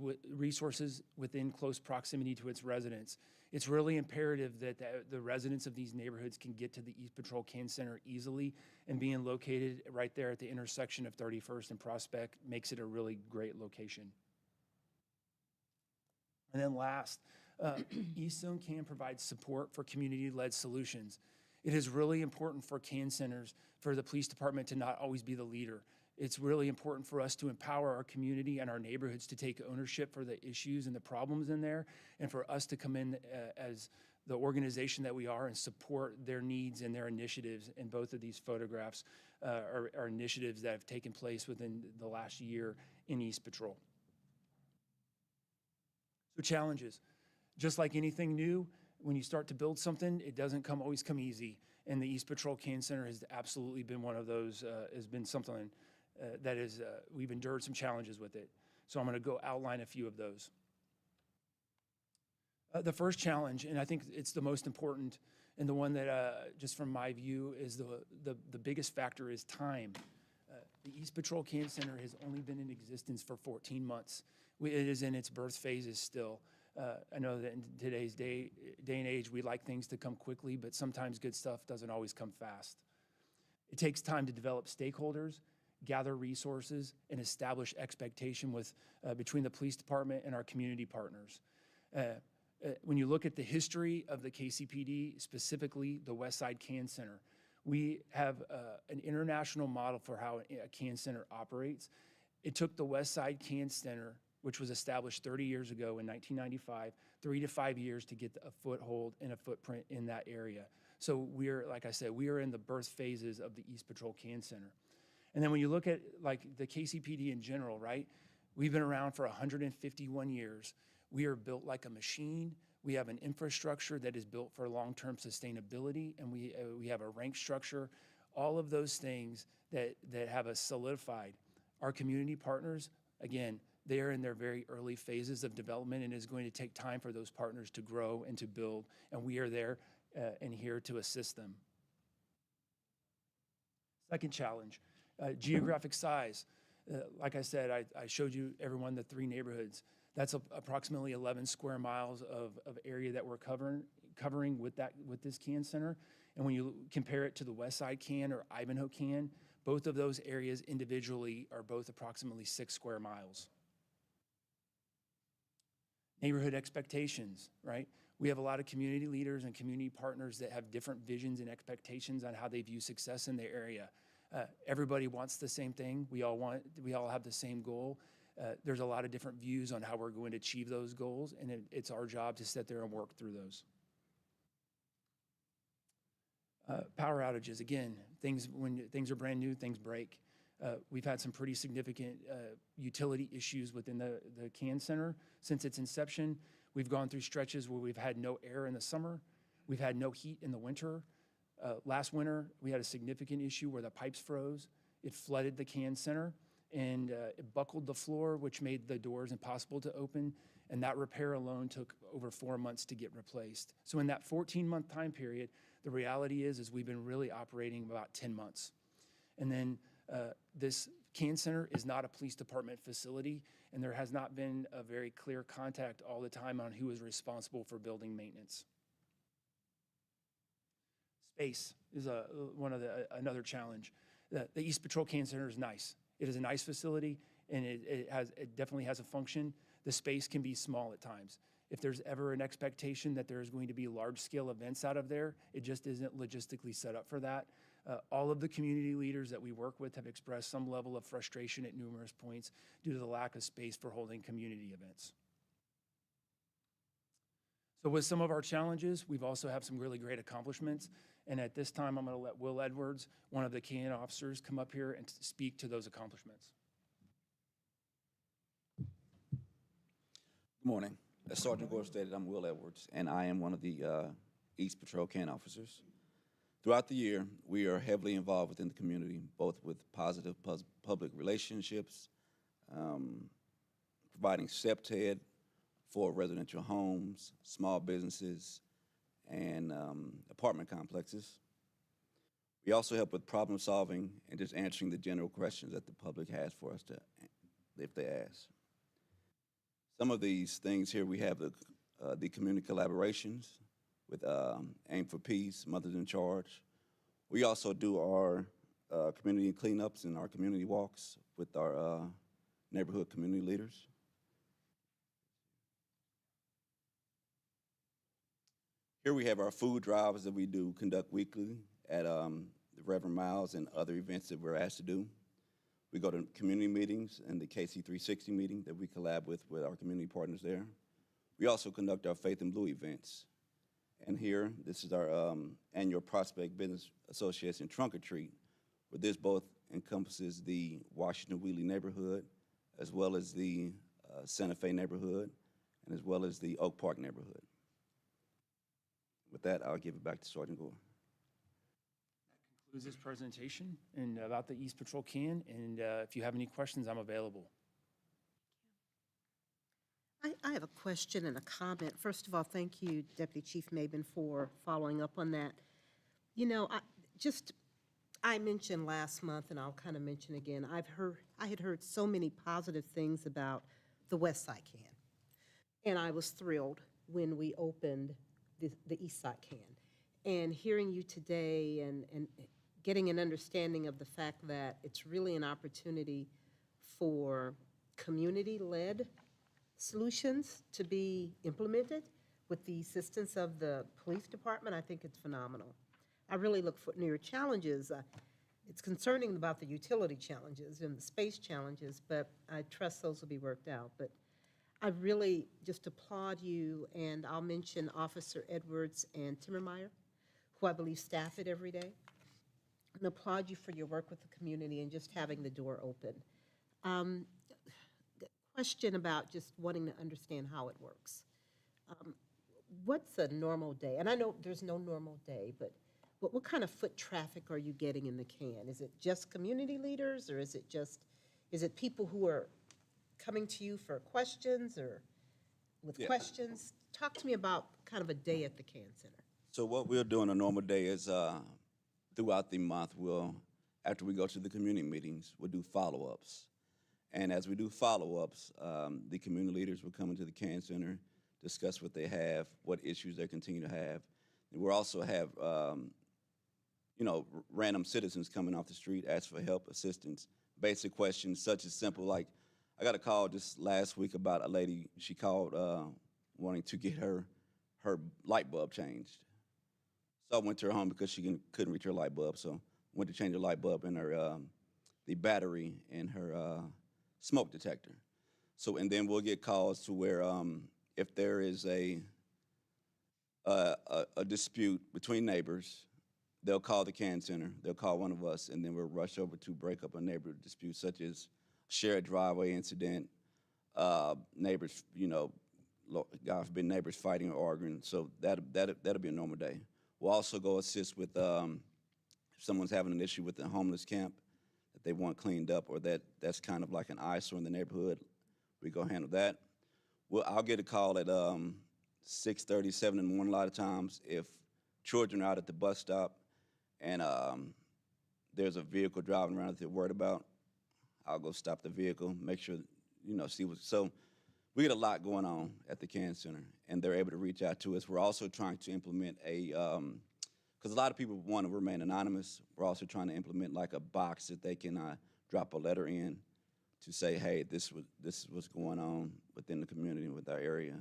within close proximity to its residents. It's really imperative that the residents of these neighborhoods can get to the East Patrol CAN Center easily, and being located right there at the intersection of 31st and Prospect makes it a really great location. And then last, East Zone CAN provides support for community-led solutions. It is really important for CAN centers, for the police department to not always be the leader. It's really important for us to empower our community and our neighborhoods to take ownership for the issues and the problems in there, and for us to come in as the organization that we are and support their needs and their initiatives. In both of these photographs are initiatives that have taken place within the last year in East Patrol. So challenges. Just like anything new, when you start to build something, it doesn't always come easy. And the East Patrol CAN Center has absolutely been one of those, has been something that is, we've endured some challenges with it. So I'm going to go outline a few of those. The first challenge, and I think it's the most important, and the one that, just from my view, is the biggest factor, is time. The East Patrol CAN Center has only been in existence for 14 months. It is in its birth phases still. I know that in today's day and age, we like things to come quickly, but sometimes good stuff doesn't always come fast. It takes time to develop stakeholders, gather resources, and establish expectation between the police department and our community partners. When you look at the history of the KCPD, specifically the Westside CAN Center, we have an international model for how a CAN Center operates. It took the Westside CAN Center, which was established 30 years ago in 1995, 3 to 5 years to get a foothold and a footprint in that area. So we're, like I said, we are in the birth phases of the East Patrol CAN Center. And then when you look at like the KCPD in general, right? We've been around for 151 years. We are built like a machine. We have an infrastructure that is built for long-term sustainability, and we have a rank structure. All of those things that have us solidified. Our community partners, again, they are in their very early phases of development, and it is going to take time for those partners to grow and to build, and we are there and here to assist them. Second challenge, geographic size. Like I said, I showed you, everyone, the 3 neighborhoods. That's approximately 11 square miles of area that we're covering with this CAN center. And when you compare it to the West Side CAN or Ivanhoe CAN, both of those areas individually are both approximately 6 square miles. Neighborhood expectations, right? We have a lot of community leaders and community partners that have different visions and expectations on how they view success in their area. Everybody wants the same thing. We all have the same goal. There's a lot of different views on how we're going to achieve those goals, and it's our job to sit there and work through those. Power outages, again, when things are brand new, things break. We've had some pretty significant utility issues within the CAN Center since its inception. We've gone through stretches where we've had no air in the summer. We've had no heat in the winter. Last winter, we had a significant issue where the pipes froze. It flooded the CAN Center, and it buckled the floor, which made the doors impossible to open. And that repair alone took over 4 months to get replaced. So in that 14-month time period, the reality is we've been really operating about 10 months. And then this CAN Center is not a police department facility, and there has not been a very clear contact all the time on who is responsible for building maintenance. Space is another challenge. The East Patrol CAN Center is nice. It is a nice facility, and it definitely has a function. The space can be small at times. If there's ever an expectation that there's going to be large-scale events out of there, it just isn't logistically set up for that. All of the community leaders that we work with have expressed some level of frustration at numerous points due to the lack of space for holding community events. So with some of our challenges, we've also have some really great accomplishments. And at this time, I'm going to let Will Edwards, one of the CAN officers, come up here and speak to those accomplishments. Good morning. As Sergeant Gore stated, I'm Will Edwards, and I am one of the East Patrol CAN officers. Throughout the year, we are heavily involved within the community, both with positive public relationships, providing SEPTED for residential homes, small businesses, and apartment complexes. We also help with problem solving and just answering the general questions that the public has for us if they ask. Some of these things here, we have the community collaborations with Aim for Peace, Mothers in Charge. We also do our community cleanups and our community walks with our neighborhood community leaders. Here we have our food drives that we do conduct weekly at the Reverend Miles and other events that we're asked to do. We go to community meetings and the KC 360 meeting that we collab with our community partners there. We also conduct our Faith in Blue events. And here, this is our annual Prospect Business Association Trunk or Treat, where this both encompasses the Washington Wheatley neighborhood, as well as the Santa Fe neighborhood, and as well as the Oak Park neighborhood. With that, I'll give it back to Sergeant Gore. That concludes this presentation and about the East Patrol CAN, and if you have any questions, I'm available. I have a question and a comment. First of all, thank you, Deputy Chief Mabin, for following up on that. You know, I mentioned last month, and I'll kind of mention again, I had heard so many positive things about the West Side CAN, and I was thrilled when we opened the East Side CAN. And hearing you today and getting an understanding of the fact that it's really an opportunity for community-led solutions to be implemented with the assistance of the police department, I think it's phenomenal. I really look for your challenges. It's concerning about the utility challenges and the space challenges, but I trust those will be worked out. But I really just applaud you, and I'll mention Officer Edwards and Timmermeyer, who I believe staff it every day, and applaud you for your work with the community and just having the door open. Question about just wanting to understand how it works. what's a normal day? And I know there's no normal day, but what kind of foot traffic are you getting in the can? Is it just community leaders, or is it people who are coming to you for questions or with Yeah. questions? Talk to me about kind of a day at the Can Center. So what we'll do on a normal day is throughout the month, after we go to the community meetings, we'll do follow-ups. And as we do follow-ups, the community leaders will come into the Can Center, discuss what they have, what issues they continue to have. And we'll also have, random citizens coming off the street, ask for help, assistance, basic questions such as simple, like, I got a call just last week about a lady, she called wanting to get her light bulb changed. So I went to her home because she couldn't reach her light bulb, so went to change her light bulb in her, the battery in her smoke detector. So, and then we'll get calls to where if there is a dispute between neighbors, they'll call the Can Center, they'll call one of us, and then we'll rush over to break up a neighbor dispute, such as shared driveway incident, neighbors, God forbid, neighbors fighting or arguing. So that'll be a normal day. We'll also go assist with if someone's having an issue with the homeless camp that they want cleaned up, or that's kind of like an eyesore in the neighborhood. We go handle that. I'll get a call at 6:30, 7 in the morning a lot of times if children are out at the bus stop and there's a vehicle driving around that they're worried about. I'll go stop the vehicle, make sure, see what. So we get a lot going on at the Can Center, and they're able to reach out to us. We're also trying to implement because a lot of people want to remain anonymous. We're also trying to implement like a box that they can drop a letter in to say, hey, this is what's going on within the community, with our area,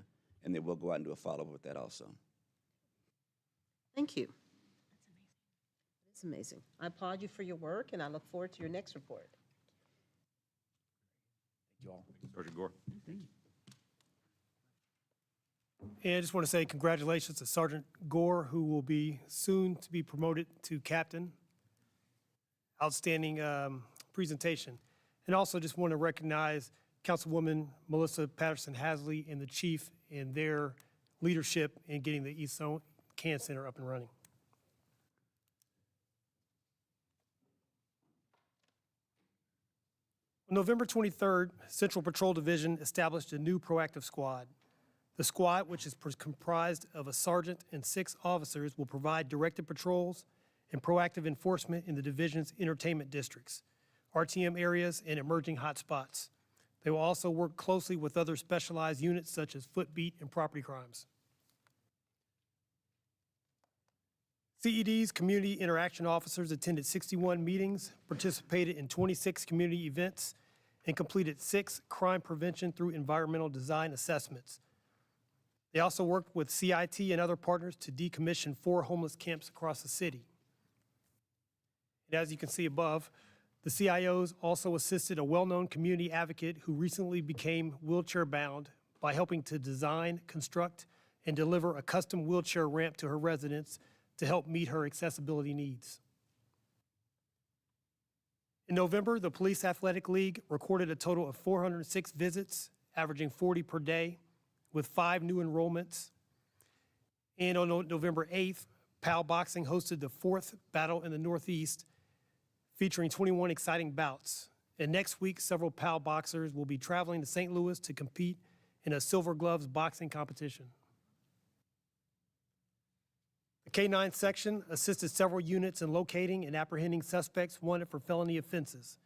and then we'll go out and do a follow-up with that also. Thank you. That's amazing. I applaud you for your work, and I look forward to your next report. Thank you all. Sergeant Gore. And I just want to say congratulations to Sergeant Gore, who will be soon to be promoted to captain. Outstanding presentation. And also just want to recognize Councilwoman Melissa Patterson-Hasley and the chief in their leadership in getting the East Zone Can Center up and running. On November 23rd, Central Patrol Division established a new proactive squad. The squad, which is comprised of a sergeant and 6 officers, will provide directed patrols and proactive enforcement in the division's entertainment districts, RTM areas, and emerging hotspots. They will also work closely with other specialized units such as footbeat and property crimes. CED's community interaction officers attended 61 meetings, participated in 26 community events, and completed 6 crime prevention through environmental design assessments. They also worked with CIT and other partners to decommission 4 homeless camps across the city. And as you can see above, the CIOs also assisted a well-known community advocate who recently became wheelchair-bound by helping to design, construct, and deliver a custom wheelchair ramp to her residents to help meet her accessibility needs. In November, the Police Athletic League recorded a total of 406 visits, averaging 40 per day, with 5 new enrollments. And on November 8th, PAL Boxing hosted the 4th Battle in the Northeast, featuring 21 exciting bouts. And next week, several PAL boxers will be traveling to St. Louis to compete in a Silver Gloves boxing competition. The K-9 section assisted several units in locating and apprehending suspects wanted for felony offenses.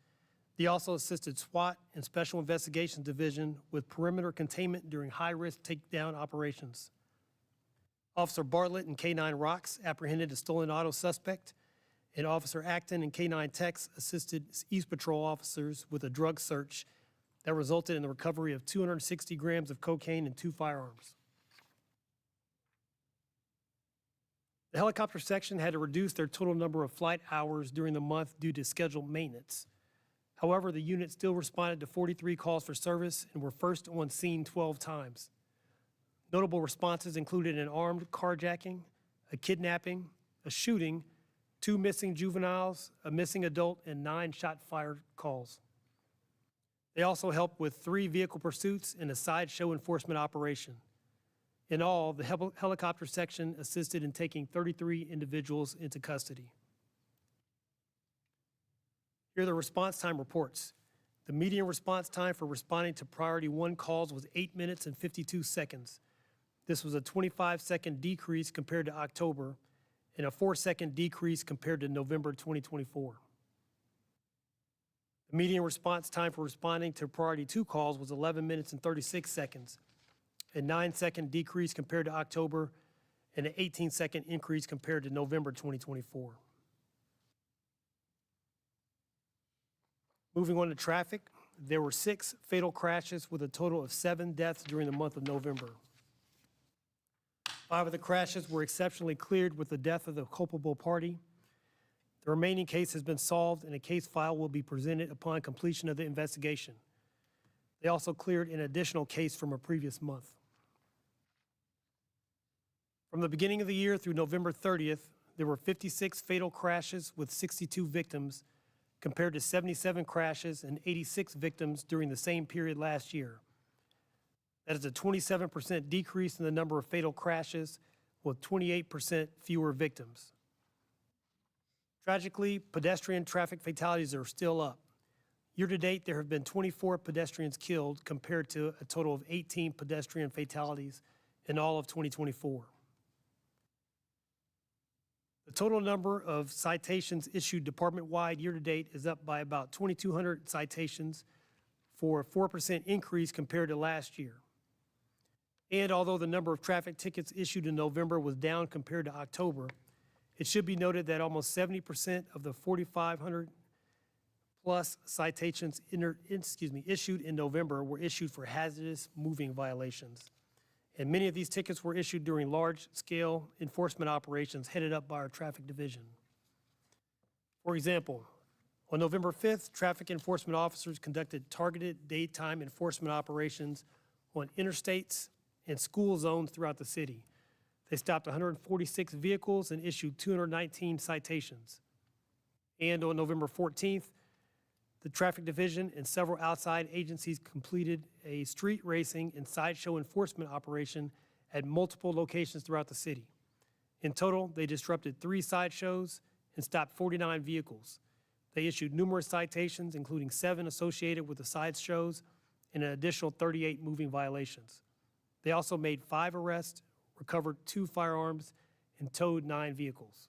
They also assisted SWAT and Special Investigations Division with perimeter containment during high-risk takedown operations. Officer Bartlett and K-9 Rocks apprehended a stolen auto suspect, and Officer Acton and K-9 Tex assisted East Patrol officers with a drug search that resulted in the recovery of 260 grams of cocaine and 2 firearms. The helicopter section had to reduce their total number of flight hours during the month due to scheduled maintenance. However, the unit still responded to 43 calls for service and were first on scene 12 times. Notable responses included an armed carjacking, a kidnapping, a shooting, 2 missing juveniles, a missing adult, and 9 shot-fired calls. They also helped with 3 vehicle pursuits and a sideshow enforcement operation. In all, the helicopter section assisted in taking 33 individuals into custody. Here are the response time reports. The median response time for responding to priority 1 calls was 8 minutes and 52 seconds. This was a 25-second decrease compared to October and a 4-second decrease compared to November 2024. The median response time for responding to priority 2 calls was 11 minutes and 36 seconds, a 9-second decrease compared to October and an 18-second increase compared to November 2024. Moving on to traffic, there were 6 fatal crashes with a total of 7 deaths during the month of November. 5 of the crashes were exceptionally cleared with the death of the culpable party. The remaining case has been solved and a case file will be presented upon completion of the investigation. They also cleared an additional case from a previous month. From the beginning of the year through November 30th, there were 56 fatal crashes with 62 victims, compared to 77 crashes and 86 victims during the same period last year. That is a 27% decrease in the number of fatal crashes, with 28% fewer victims. Tragically, pedestrian traffic fatalities are still up. Year-to-date, there have been 24 pedestrians killed compared to a total of 18 pedestrian fatalities in all of 2024. The total number of citations issued department-wide year-to-date is up by about 2,200 citations for a 4% increase compared to last year. And although the number of traffic tickets issued in November was down compared to October, it should be noted that almost 70% of the 4,500 plus citations issued in November were issued for hazardous moving violations. And many of these tickets were issued during large-scale enforcement operations headed up by our traffic division. For example, on November 5th, traffic enforcement officers conducted targeted daytime enforcement operations on interstates and school zones throughout the city. They stopped 146 vehicles and issued 219 citations. And on November 14th, the traffic division and several outside agencies completed a street racing and sideshow enforcement operation at multiple locations throughout the city. In total, they disrupted 3 sideshows and stopped 49 vehicles. They issued numerous citations, including 7 associated with the sideshows and an additional 38 moving violations. They also made 5 arrests, recovered 2 firearms, and towed 9 vehicles.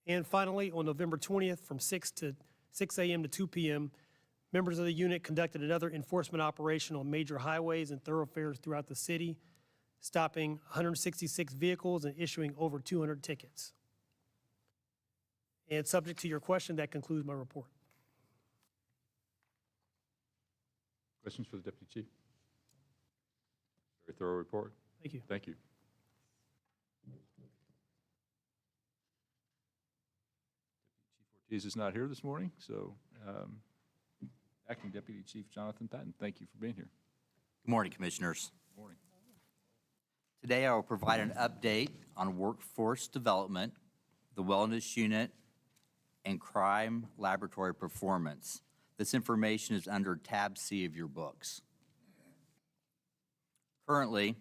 And finally, on November 20th, from 6 a.m. to 2 p.m., members of the unit conducted another enforcement operation on major highways and thoroughfares throughout the city, stopping 166 vehicles and issuing over 200 tickets. And subject to your question, that concludes my report. Questions for the Deputy Chief? Very thorough report. Thank you. Thank you. Chief Ortiz is not here this morning, so Acting Deputy Chief Jonathan Patton, thank you for being here. Good morning, Commissioners. Good morning. Today I will provide an update on workforce development, the wellness unit, and crime laboratory performance. This information is under tab C of your books. Currently,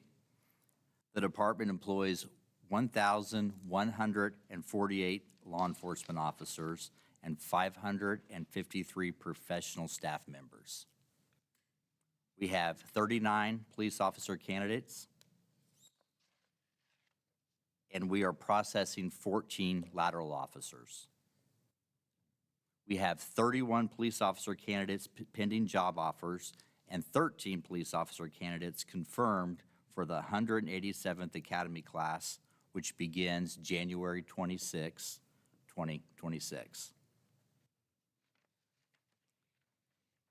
the department employs 1,148 law enforcement officers and 553 professional staff members. We have 39 police officer candidates, and we are processing 14 lateral officers. We have 31 police officer candidates pending job offers and 13 police officer candidates confirmed for the 187th Academy class, which begins January 26, 2026.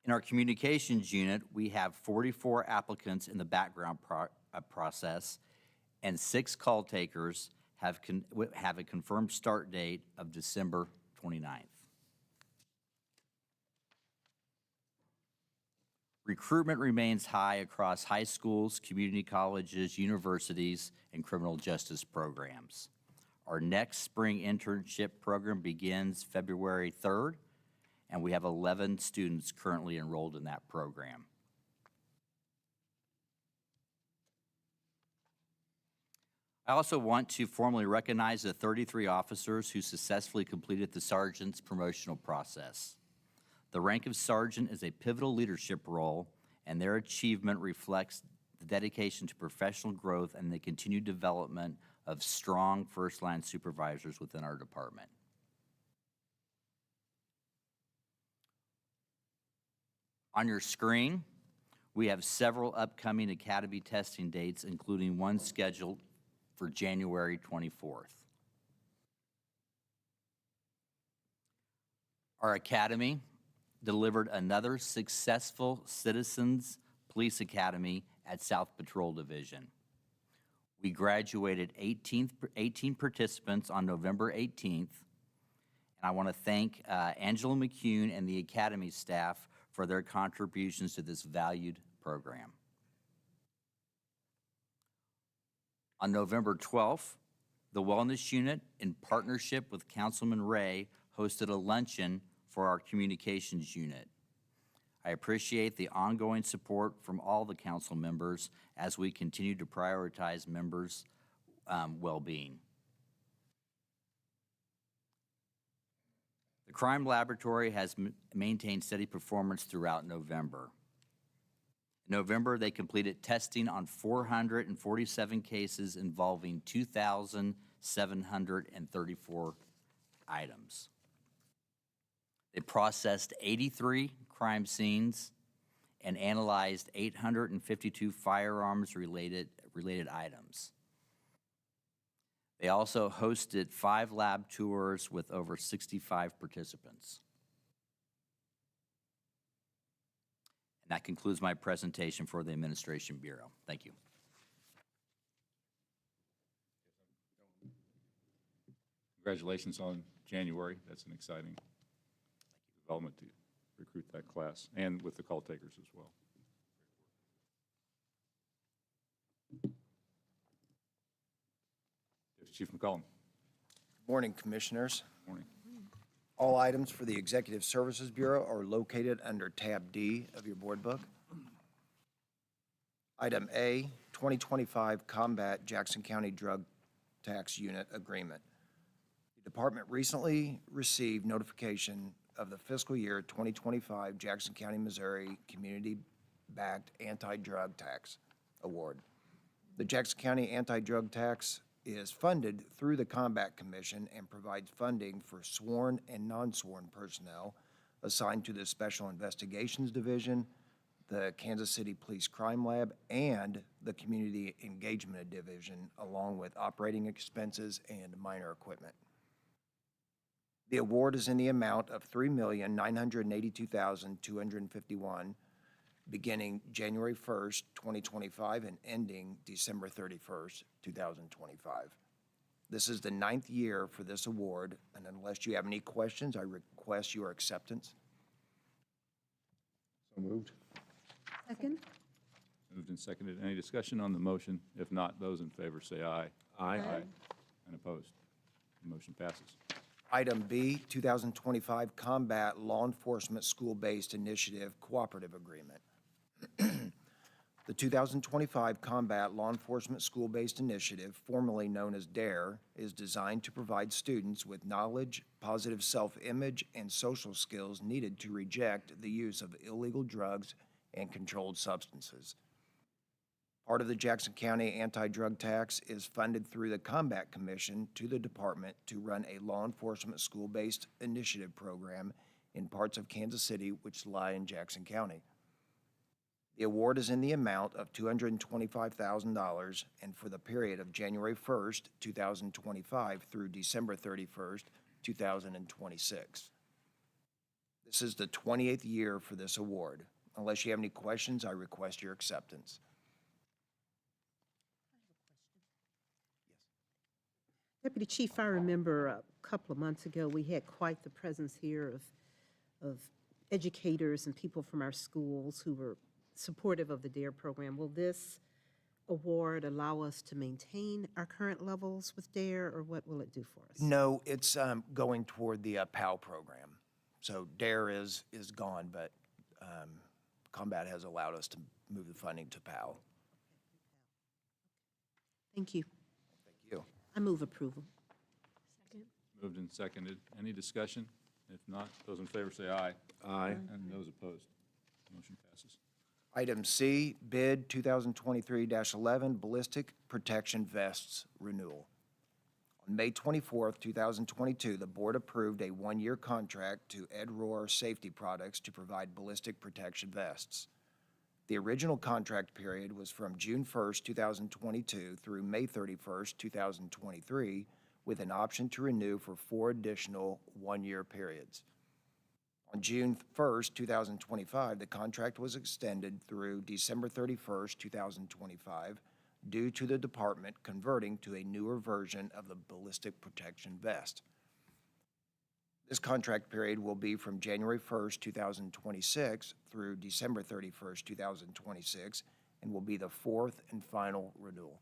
In our communications unit, we have 44 applicants in the background process, and 6 call takers have a confirmed start date of December 29th. Recruitment remains high across high schools, community colleges, universities, and criminal justice programs. Our next spring internship program begins February 3rd, and we have 11 students currently enrolled in that program. I also want to formally recognize the 33 officers who successfully completed the sergeant's promotional process. The rank of sergeant is a pivotal leadership role, and their achievement reflects the dedication to professional growth and the continued development of strong first-line supervisors within our department. On your screen, we have several upcoming academy testing dates, including one scheduled for January 24th. Our academy delivered another successful Citizens Police Academy at South Patrol Division. We graduated 18 participants on November 18th, and I want to thank Angela McCune and the Academy staff for their contributions to this valued program. On November 12th, the Wellness Unit, in partnership with Councilman Ray, hosted a luncheon for our Communications Unit. I appreciate the ongoing support from all the council members as we continue to prioritize members' well-being. The Crime Laboratory has maintained steady performance throughout November. In November, they completed testing on 447 cases involving 2,734 items. They processed 83 crime scenes and analyzed 852 firearms-related items. They also hosted 5 lab tours with over 65 participants. And that concludes my presentation for the Administration Bureau. Thank you. Congratulations on January. That's an exciting development to recruit that class, and with the call takers as well. Deputy Chief McCollum. Morning, Commissioners. Morning. All items for the Executive Services Bureau are located under tab D of your board book. Item A, 2025 Combat Jackson County Drug Tax Unit Agreement. The department recently received notification of the fiscal year 2025 Jackson County, Missouri Community-Backed Anti-Drug Tax Award. The Jackson County Anti-Drug Tax is funded through the Combat Commission and provides funding for sworn and non-sworn personnel assigned to the Special Investigations Division, the Kansas City Police Crime Lab, and the Community Engagement Division, along with operating expenses and minor equipment. The award is in the amount of $3,982,251, beginning January 1st, 2025, and ending December 31st, 2025. This is the 9th year for this award, and unless you have any questions, I request your acceptance. So moved. Second? Moved and seconded. Any discussion on the motion? If not, those in favor say aye. Aye. And opposed? The motion passes. Item B, 2025 Combat Law Enforcement School-Based Initiative Cooperative Agreement. The 2025 Combat Law Enforcement School-Based Initiative, formerly known as DARE, is designed to provide students with knowledge, positive self-image, and social skills needed to reject the use of illegal drugs and controlled substances. Part of the Jackson County anti-drug tax is funded through the Combat Commission to the department to run a law enforcement school-based initiative program in parts of Kansas City which lie in Jackson County. The award is in the amount of $225,000 and for the period of January 1st, 2025 through December 31st, 2026. This is the 28th year for this award. Unless you have any questions, I request your acceptance. Deputy Chief, I remember a couple of months ago, we had quite the presence here of educators and people from our schools who were supportive of the DARE program. Will this award allow us to maintain our current levels with DARE, or what will it do for us? No, it's going toward the PAL program. So DARE is gone, but Combat has allowed us to move the funding to PAL. Thank you. Thank I move approval. Moved and seconded. Any discussion? If not, those in favor say aye. Aye. And those opposed. Motion passes. Item C, bid 2023-11 ballistic protection vests renewal. On May 24th, 2022, the board approved a one-year contract to Ed Rohr Safety Products to provide ballistic protection vests. The original contract period was from June 1st, 2022 through May 31st, 2023, with an option to renew for 4 additional one-year periods. On June 1st, 2025, the contract was extended through December 31st, 2025, due to the department converting to a newer version of the ballistic protection vest. This contract period will be from January 1st, 2026 through December 31st, 2026, and will be the 4th and final renewal.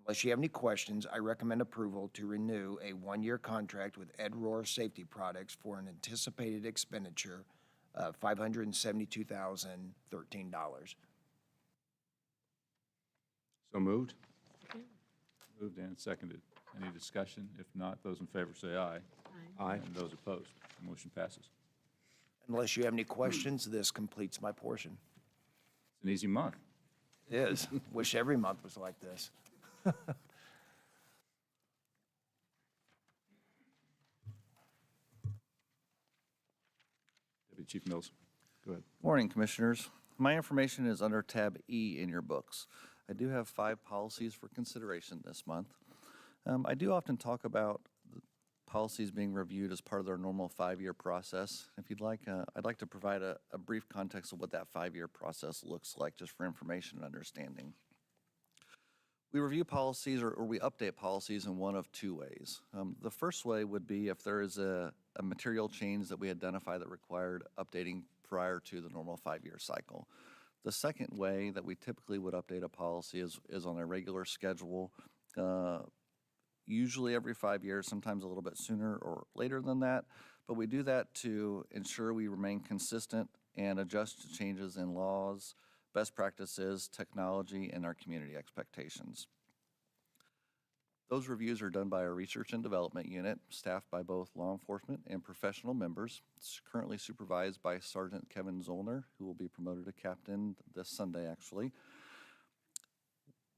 Unless you have any questions, I recommend approval to renew a one-year contract with Ed Rohr Safety Products for an anticipated expenditure of $572,013. So moved? Moved and seconded. Any discussion? If not, those in favor say aye. Aye. And those opposed. Motion passes. Unless you have any questions, this completes my portion. It's an easy month. It is. Wish every month was like this. Deputy Chief Mills, go ahead. Morning, Commissioners. My information is under tab E in your books. I do have 5 policies for consideration this month. I do often talk about the policies being reviewed as part of their normal 5-year process. If you'd like, I'd like to provide a brief context of what that 5-year process looks like, just for information and understanding. We review policies or we update policies in one of 2 ways. The first way would be if there is a material change that we identify that required updating prior to the normal 5-year cycle. The second way that we typically would update a policy is on a regular schedule, usually every 5 years, sometimes a little bit sooner or later than that. But we do that to ensure we remain consistent and adjust to changes in laws, best practices, technology, and our community expectations. Those reviews are done by our Research and Development Unit, staffed by both law enforcement and professional members. It's currently supervised by Sergeant Kevin Zollner, who will be promoted to captain this Sunday, actually.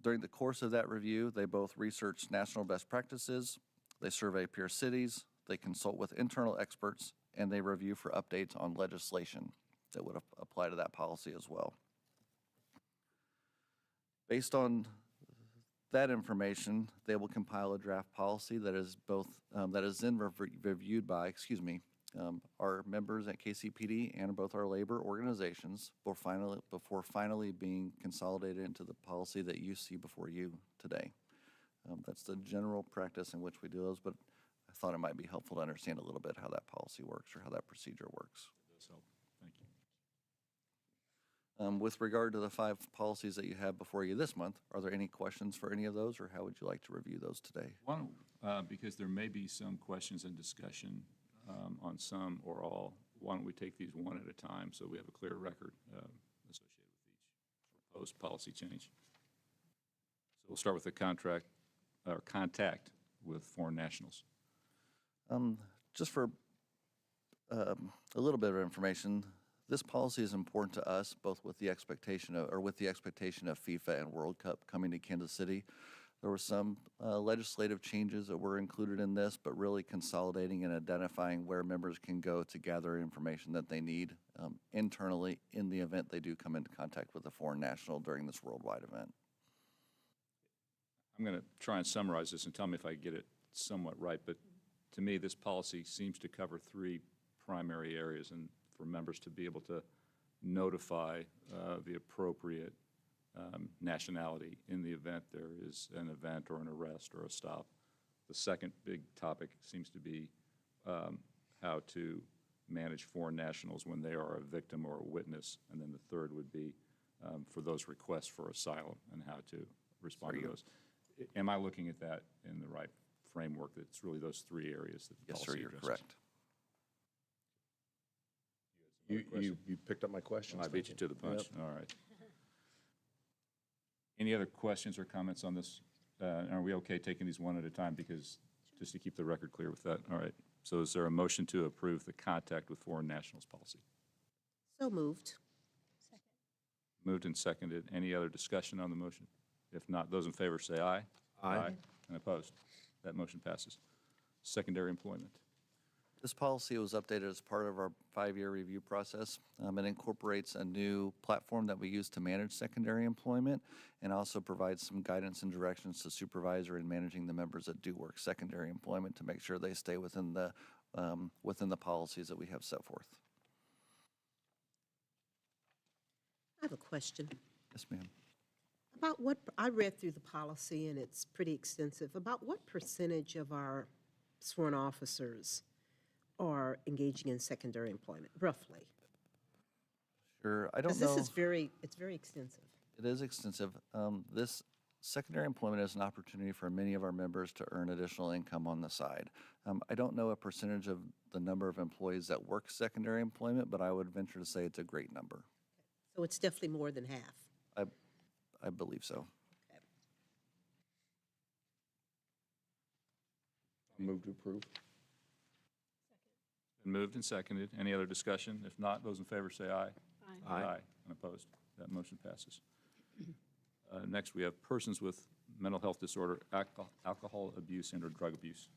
During the course of that review, they both research national best practices, they survey peer cities, they consult with internal experts, and they review for updates on legislation that would apply to that policy as well. Based on that information, they will compile a draft policy that is both then reviewed by, our members at KCPD and both our labor organizations before finally being consolidated into the policy that you see before you today. That's the general practice in which we do those, but I thought it might be helpful to understand a little bit how that policy works or how that procedure works. It does help. Thank you. With regard to the 5 policies that you have before you this month, are there any questions for any of those, or how would you like to review those today? One, because there may be some questions and discussion on some or all, why don't we take these one at a time so we have a clear record associated with each proposed policy change? So we'll start with the contact with foreign nationals. Just for a little bit of information, this policy is important to us, both with the expectation of FIFA and World Cup coming to Kansas City. There were some legislative changes that were included in this, but really consolidating and identifying where members can go to gather information that they need internally in the event they do come into contact with a foreign national during this worldwide event. I'm going to try and summarize this and tell me if I get it somewhat right, but to me, this policy seems to cover 3 primary areas, and for members to be able to notify the appropriate nationality in the event there is an event or an arrest or a stop. The second big topic seems to be how to manage foreign nationals when they are a victim or a witness. And then the third would be for those requests for asylum and how to respond to those. Am I looking at that in the right framework? It's really those 3 areas that the Yes, policy sir, you're addresses? correct. You picked up my question. I beat you to the punch. All right. Any other questions or comments on this Are we okay taking these one at a time? Because, just to keep the record clear with that, all right. So is there a motion to approve the contact with foreign nationals policy? So moved. Moved and seconded. Any other discussion on the motion? If not, those in favor say aye. Aye. And opposed? That motion passes. Secondary employment. This policy was updated as part of our 5-year review process. It incorporates a new platform that we use to manage secondary employment and also provides some guidance and directions to supervisor in managing the members that do work secondary employment to make sure they stay within the policies that we have set forth. I have a question. Yes, ma'am. About what, I read through the policy and it's pretty extensive. About what percentage of our sworn officers are engaging in secondary employment, roughly? Sure, I don't know. Because this is it's very extensive. It is extensive. This secondary employment is an opportunity for many of our members to earn additional income on the side. I don't know a percentage of the number of employees that work secondary employment, but I would venture to say it's a great number. So it's definitely more than half. I believe so. Move to approve. Been moved and seconded. Any other discussion? If not, those in favor say aye. Aye. And opposed? That motion passes. Next, we have persons with mental health disorder, alcohol abuse, and/or drug abuse.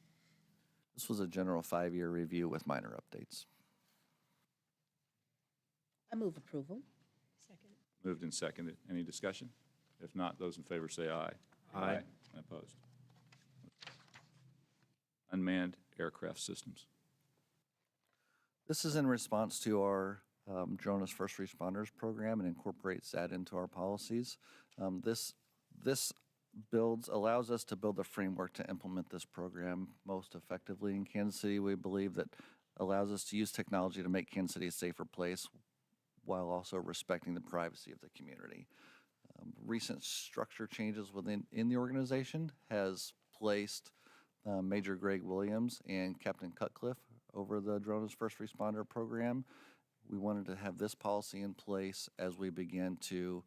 This was a general 5-year review with minor updates. I move approval. Moved and seconded. Any discussion? If not, those in favor say aye. Aye. And opposed? Unmanned aircraft systems. This is in response to our DRONAS First Responders program and incorporates that into our policies. This allows us to build a framework to implement this program most effectively in Kansas City. We believe that allows us to use technology to make Kansas City a safer place while also respecting the privacy of the community. Recent structure changes in the organization has placed Major Greg Williams and Captain Cutcliffe over the DRONAS First Responder program. We wanted to have this policy in place as we begin to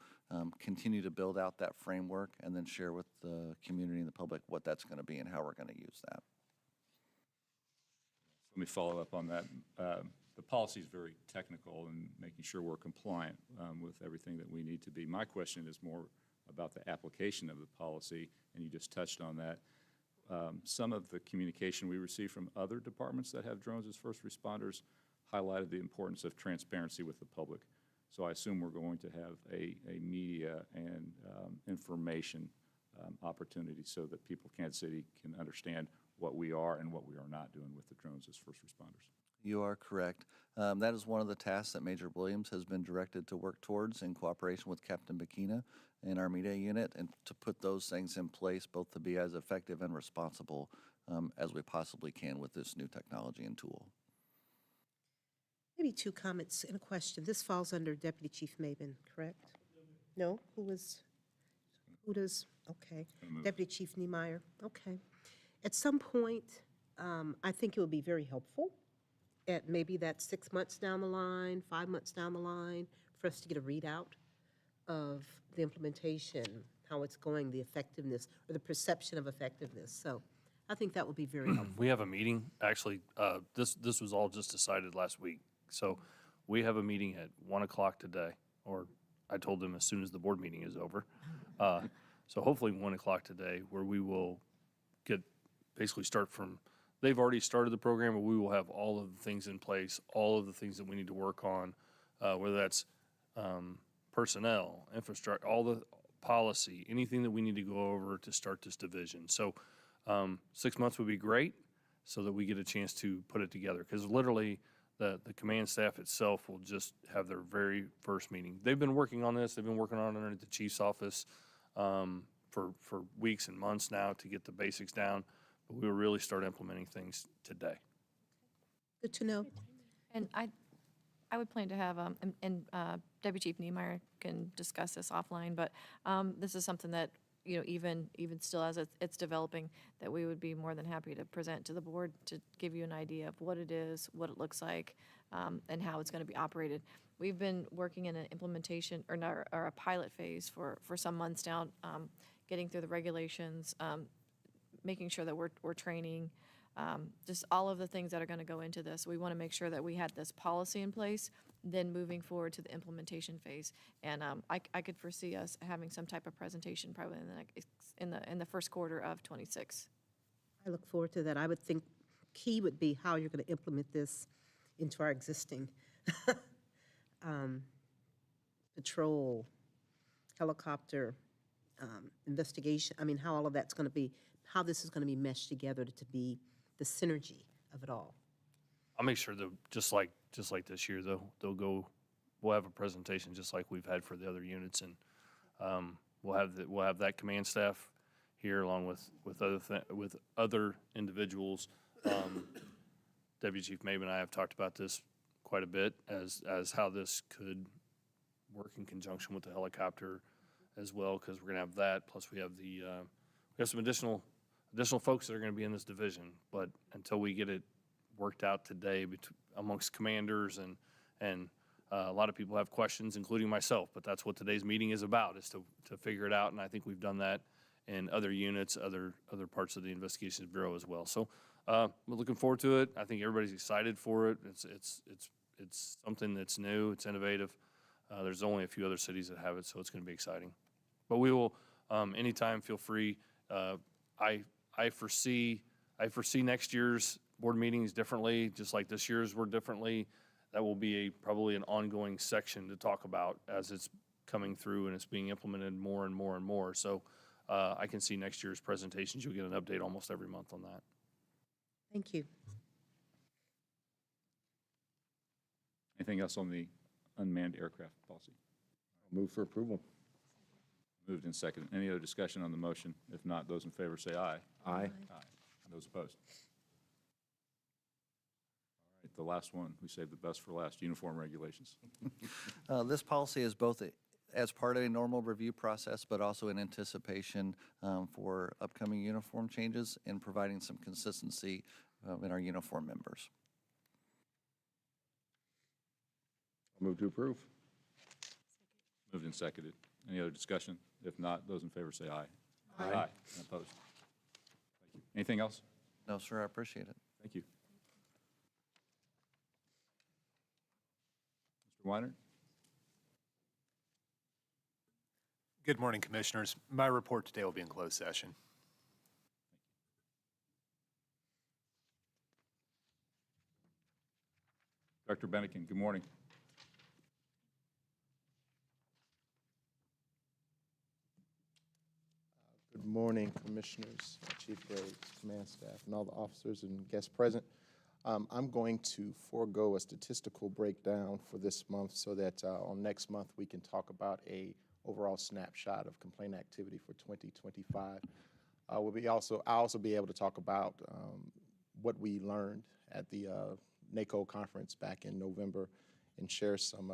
continue to build out that framework and then share with the community and the public what that's going to be and how we're going to use that. Let me follow up on that. The policy is very technical in making sure we're compliant with everything that we need to be. My question is more about the application of the policy, and you just touched on that. Some of the communication we receive from other departments that have drones as first responders highlighted the importance of transparency with the public. So I assume we're going to have a media and information opportunity so that people in Kansas City can understand what we are and what we are not doing with the drones as first responders. You are correct. That is one of the tasks that Major Williams has been directed to work towards in cooperation with Captain Bakina and our media unit, and to put those things in place both to be as effective and responsible as we possibly can with this new technology and tool. Maybe 2 comments and a question. This falls under Deputy Chief Maben, correct? No? Who does? Okay. Deputy Chief Niemeyer, okay. At some point, I think it would be very helpful at maybe that 6 months down the line, 5 months down the line, for us to get a readout of the implementation, how it's going, the effectiveness, or the perception of effectiveness. So I think that would be very helpful. We have a meeting, actually, this was all just decided last week. So we have a meeting at 1 o'clock today, or I told them as soon as the board meeting is over. So hopefully 1 o'clock today, where we will basically start from, they've already started the program, but we will have all of the things in place, all of the things that we need to work on, whether that's personnel, infrastructure, all the policy, anything that we need to go over to start this division. So 6 months would be great so that we get a chance to put it together, because literally the command staff itself will just have their very first meeting. They've been working on this. They've been working on it at the chief's office for weeks and months now to get the basics down. But we will really start implementing things today. Good to know. And I would plan to have, and Deputy Chief Niemeyer can discuss this offline, but this is something that, even still as it's developing, that we would be more than happy to present to the board to give you an idea of what it is, what it looks like, and how it's going to be operated. We've been working in an implementation or a pilot phase for some months now, getting through the regulations, making sure that we're training, just all of the things that are going to go into this. We want to make sure that we had this policy in place, then moving forward to the implementation phase. And I could foresee us having some type of presentation probably in the first quarter of '26. I look forward to that. I would think key would be how you're going to implement this into our existing patrol, helicopter, investigation. I mean, how all of that's going to be, how this is going to be meshed together to be the synergy of it all. I'll make sure that, just like this year, we'll have a presentation just like we've had for the other units, and we'll have that command staff here along with other individuals. Deputy Chief Maben and I have talked about this quite a bit as how this could work in conjunction with the helicopter as well, because we're gonna have that, plus we have we have some additional folks that are gonna be in this division, but until we get it worked out today amongst commanders and a lot of people have questions, including myself, but that's what today's meeting is about, is to figure it out, and I think we've done that in other units, other parts of the Investigations Bureau as well. So we're looking forward to it. I think everybody's excited for it. It's something that's new, it's innovative. There's only a few other cities that have it, so it's gonna be exciting. But we will, anytime, feel free. I foresee next year's board meetings differently, just like this year's were differently. That will be probably an ongoing section to talk about as it's coming through and it's being implemented more and more and more. So I can see next year's presentations. You'll get an update almost every month on that. Thank you. Anything else on the unmanned aircraft policy? Move for approval. Moved and seconded. Any other discussion on the motion? If not, those in favor say aye. Aye. Aye. Those opposed? All right, the last one, we saved the best for last, uniform regulations. This policy is both as part of a normal review process, but also in anticipation for upcoming uniform changes and providing some consistency in our uniform members. Move to approve. Moved and seconded. Any other discussion? If not, those in favor say aye. Aye. And opposed? Thank you. Anything else? No, sir, I appreciate it. Thank you. Mr. Weiner? Good morning, Commissioners. My report today will be in closed session. Director Bennigan, good morning. Good morning, Commissioners, Chief Graves, Command Staff, and all the officers and guests present. I'm going to forego a statistical breakdown for this month so that on next month we can talk about a overall snapshot of complaint activity for 2025. I'll also be able to talk about what we learned at the NACO conference back in November and share some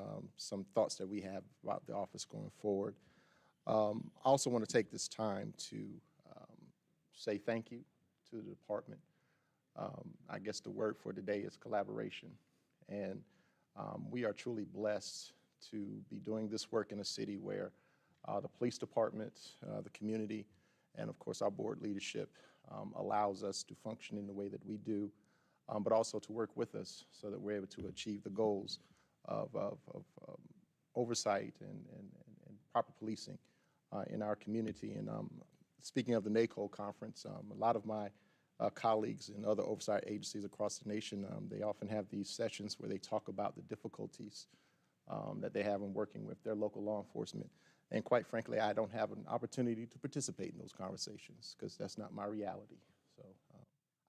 thoughts that we have about the office going forward. I also want to take this time to say thank you to the department. I guess the word for today is collaboration. And we are truly blessed to be doing this work in a city where the police department, the community, and of course our board leadership allows us to function in the way that we do, but also to work with us so that we're able to achieve the goals of oversight and proper policing in our community. And speaking of the NACO conference, a lot of my colleagues in other oversight agencies across the nation, they often have these sessions where they talk about the difficulties that they have in working with their local law enforcement. And quite frankly, I don't have an opportunity to participate in those conversations because that's not my reality. So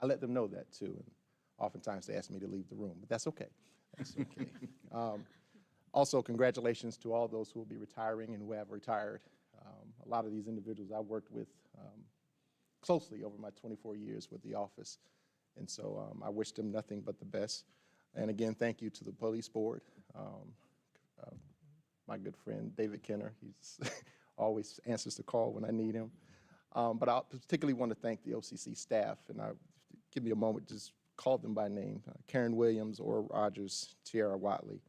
I let them know that too. And oftentimes they ask me to leave the room, but that's okay. That's okay. Also, congratulations to all those who will be retiring and who have retired. A lot of these individuals I worked with closely over my 24 years with the office. And so I wish them nothing but the best. And again, thank you to the police board. My good friend, David Kenner, he's always answers the call when I need him. But I particularly want to thank the OCC staff, and give me a moment to just call them by name. Karen Williams, Ora Rogers, Tiara Watley,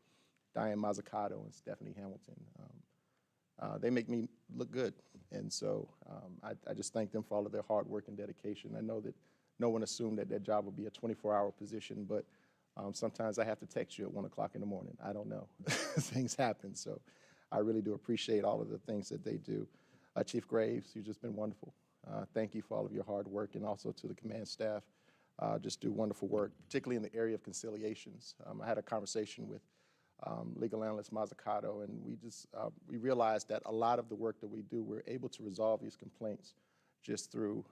Diane Mazzucato, and Stephanie Hamilton. they make me look good. And so I just thank them for all of their hard work and dedication. I know that no one assumed that that job would be a 24-hour position, but sometimes I have to text you at 1 o'clock in the morning. I don't know. Things happen. So I really do appreciate all of the things that they do. Chief Graves, you've just been wonderful. Thank you for all of your hard work, and also to the command staff. Just do wonderful work, particularly in the area of conciliations. I had a conversation with legal analyst Mazzucato, and we realized that a lot of the work that we do, we're able to resolve these complaints just through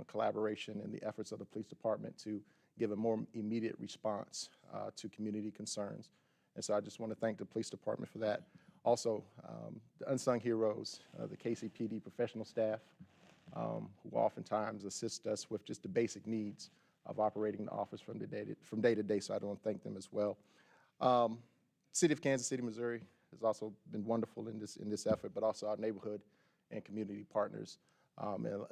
collaboration and the efforts of the police department to give a more immediate response to community concerns. And so I just want to thank the police department for that. Also, the unsung heroes, the KCPD professional staff, who oftentimes assist us with just the basic needs of operating the office from day to day, so I don't thank them as well. City of Kansas City, Missouri has also been wonderful in this effort, but also our neighborhood and community partners, and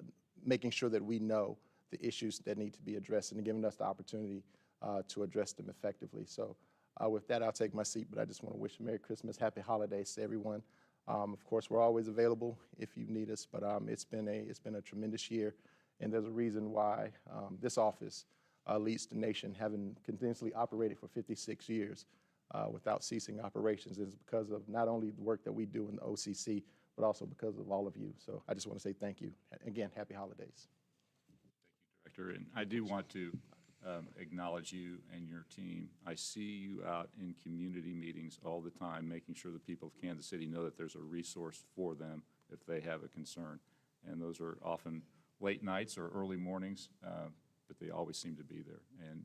making sure that we know the issues that need to be addressed and giving us the opportunity to address them effectively. So with that, I'll take my seat, but I just want to wish Merry Christmas, Happy Holidays to everyone. Of course, we're always available if you need us, but it's been a tremendous year, and there's a reason why this office leads the nation, having continuously operated for 56 years without ceasing operations. It's because of not only the work that we do in the OCC, but also because of all of you. So I just want to say thank you. Again, Happy Holidays. Thank you, Director. And I do want to acknowledge you and your team. I see you out in community meetings all the time, making sure the people of Kansas City know that there's a resource for them if they have a concern. And those are often late nights or early mornings, but they always seem to be there and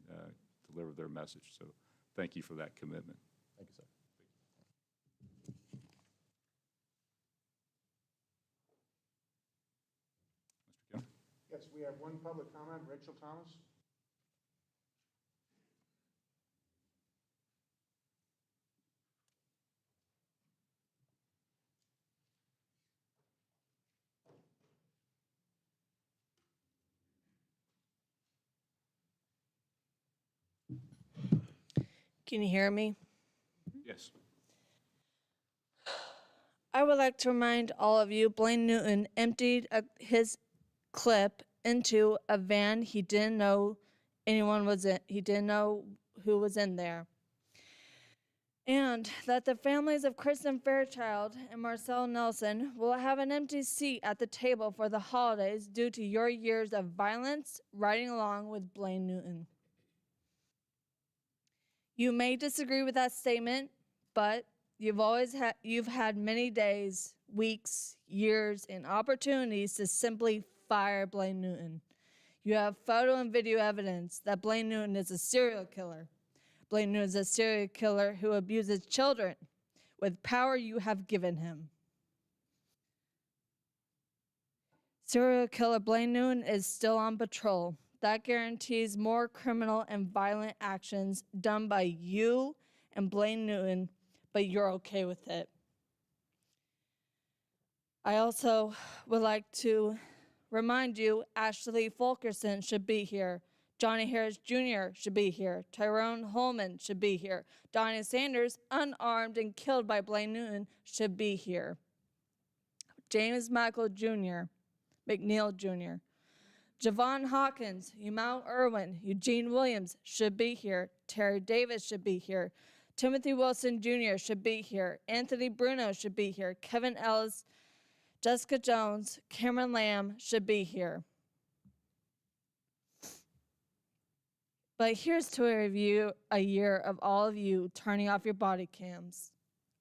deliver their message. So thank you for that commitment. Thank you, sir. Mr. Kim? Yes, we have one public comment, Rachel Thomas. Can you hear me? Yes. I would like to remind all of you, Blaine Newton emptied his clip into a van. He didn't know anyone was in. He didn't know who was in there. And that the families of Kristen Fairchild and Marcel Nelson will have an empty seat at the table for the holidays due to your years of violence riding along with Blaine Newton. You may disagree with that statement, but you've had many days, weeks, years, and opportunities to simply fire Blaine Newton. You have photo and video evidence that Blaine Newton is a serial killer. Blaine Newton is a serial killer who abuses children with power you have given him. Serial killer Blaine Newton is still on patrol. That guarantees more criminal and violent actions done by you and Blaine Newton, but you're okay with it. I also would like to remind you, Ashley Fulkerson should be here. Johnny Harris Jr. should be here. Tyrone Holman should be here. Donnie Sanders, unarmed and killed by Blaine Newton, should be here. James Michael Jr., McNeil Jr., Javon Hawkins, Yamal Irwin, Eugene Williams should be here. Terry Davis should be here. Timothy Wilson Jr. should be here. Anthony Bruno should be here. Kevin Ellis, Jessica Jones, Cameron Lamb should be here. But here's to a year of all of you turning off your body cams.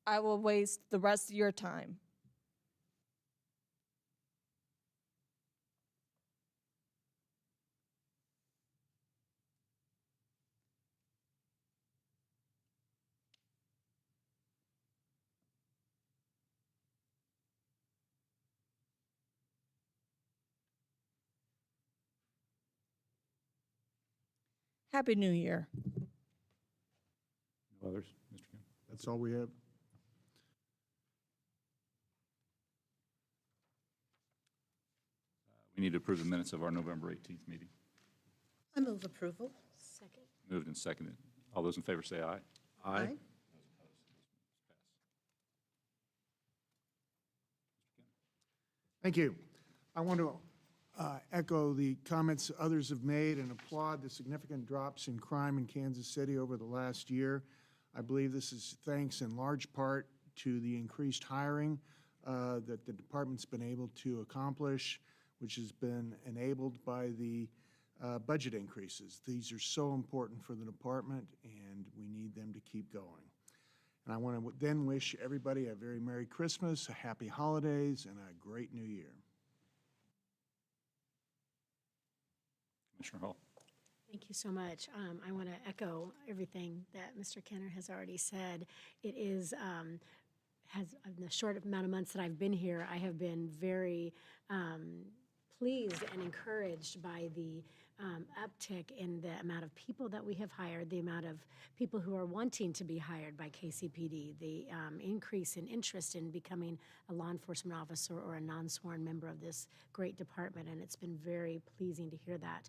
I will waste the rest of your time. Happy New Year. No others, Mr. Kim? That's all we have. We need to approve the minutes of our November 18th meeting. I move approval. Second. Moved and seconded. All those in favor say aye. Aye. Thank you. I want to echo the comments others have made and applaud the significant drops in crime in Kansas City over the last year. I believe this is thanks in large part to the increased hiring that the department's been able to accomplish, which has been enabled by the budget increases. These are so important for the department, and we need them to keep going. And I want to then wish everybody a very Merry Christmas, a Happy Holidays, and a great New Year. Commissioner Hall. Thank you so much. I want to echo everything that Mr. Kenner has already said. It is, in the short amount of months that I've been here, I have been very pleased and encouraged by the uptick in the amount of people that we have hired, the amount of people who are wanting to be hired by KCPD, the increase in interest in becoming a law enforcement officer or a non-sworn member of this great department, and it's been very pleasing to hear that.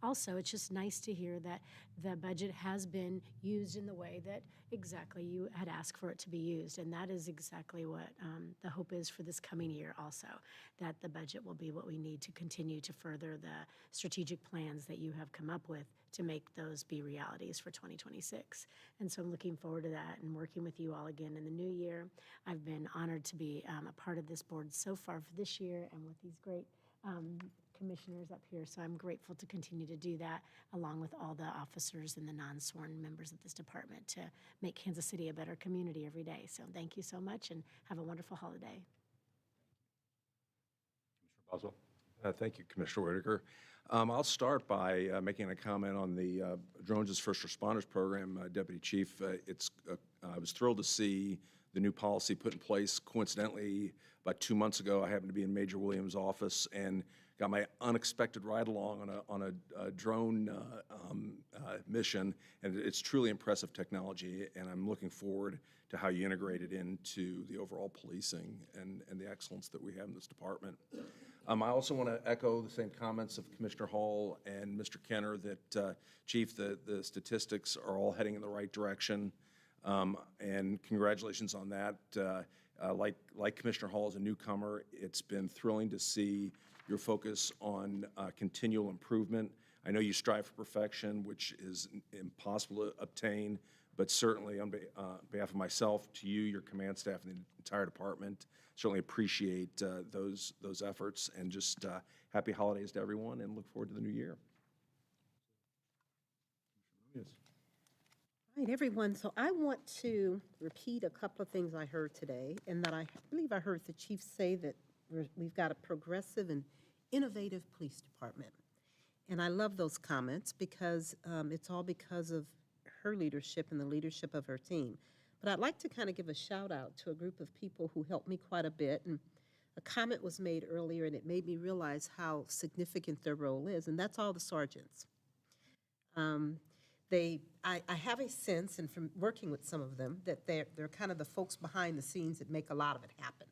Also, it's just nice to hear that the budget has been used in the way that exactly you had asked for it to be used, and that is exactly what the hope is for this coming year also, that the budget will be what we need to continue to further the strategic plans that you have come up with to make those be realities for 2026. And so I'm looking forward to that and working with you all again in the new year. I've been honored to be a part of this board so far for this year and with these great commissioners up here, so I'm grateful to continue to do that along with all the officers and the non-sworn members of this department to make Kansas City a better community every day. So thank you so much and have a wonderful holiday. Commissioner Boswell. Thank you, Commissioner Whitaker. I'll start by making a comment on the Drones as First Responders Program, Deputy Chief. I was thrilled to see the new policy put in place. Coincidentally, about 2 months ago, I happened to be in Major Williams' office and got my unexpected ride along on a drone mission, and it's truly impressive technology, and I'm looking forward to how you integrate it into the overall policing and the excellence that we have in this department. I also want to echo the same comments of Commissioner Hall and Mr. Kenner that, Chief, the statistics are all heading in the right direction, and congratulations on that. Like Commissioner Hall as a newcomer, it's been thrilling to see your focus on continual improvement. I know you strive for perfection, which is impossible to obtain, but certainly on behalf of myself, to you, your command staff, and the entire department, certainly appreciate those efforts, and just happy holidays to everyone, and look forward to the new year. All right, everyone, so I want to repeat a couple of things I heard today, and that I believe I heard the chief say that we've got a progressive and innovative police department. And I love those comments because it's all because of her leadership and the leadership of her team. But I'd like to kind of give a shout out to a group of people who helped me quite a bit. And a comment was made earlier, and it made me realize how significant their role is, and that's all the sergeants. I have a sense, and from working with some of them, that they're kind of the folks behind the scenes that make a lot of it happen.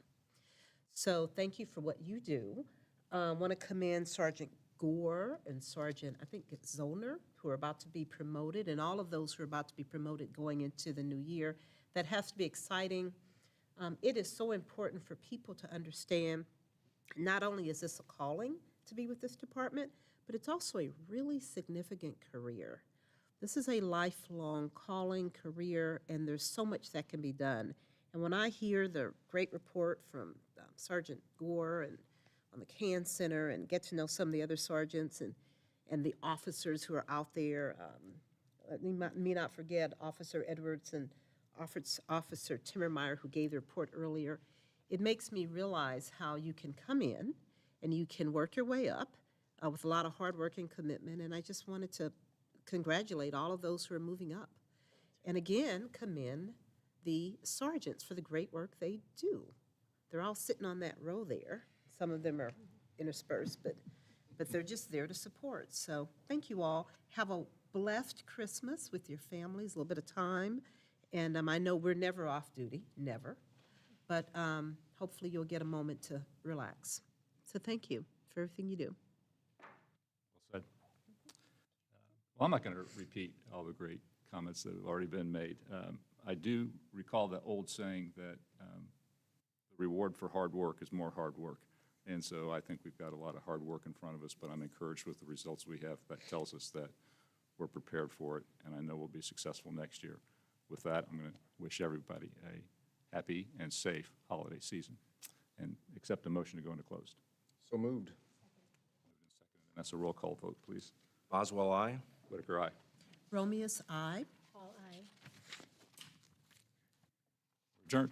So thank you for what you do. I want to commend Sergeant Gore and Sergeant, I think it's Zollner, who are about to be promoted, and all of those who are about to be promoted going into the new year. That has to be exciting. It is so important for people to understand not only is this a calling to be with this department, but it's also a really significant career. This is a lifelong calling career, and there's so much that can be done. And when I hear the great report from Sergeant Gore and on the CAN Center, and get to know some of the other sergeants and the officers who are out there, let me not forget Officer Edwards and Officer Timmermeyer, who gave the report earlier. It makes me realize how you can come in and you can work your way up with a lot of hard work and commitment, and I just wanted to congratulate all of those who are moving up. And again, commend the sergeants for the great work they do. They're all sitting on that row there. Some of them are interspersed, but they're just there to support. So thank you all. Have a blessed Christmas with your families, a little bit of time. And I know we're never off duty, never. But hopefully you'll get a moment to relax. So thank you for everything you do. Well said. Well, I'm not going to repeat all the great comments that have already been made. I do recall the old saying that the reward for hard work is more hard work. And so I think we've got a lot of hard work in front of us, but I'm encouraged with the results we have. That tells us that we're prepared for it, and I know we'll be successful next year. With that, I'm going to wish everybody a happy and safe holiday season and accept a motion to go into closed. So moved. And that's a roll call vote, please. Boswell, aye. Whitaker, aye. Romeus, aye. Paul, aye. Adjourned.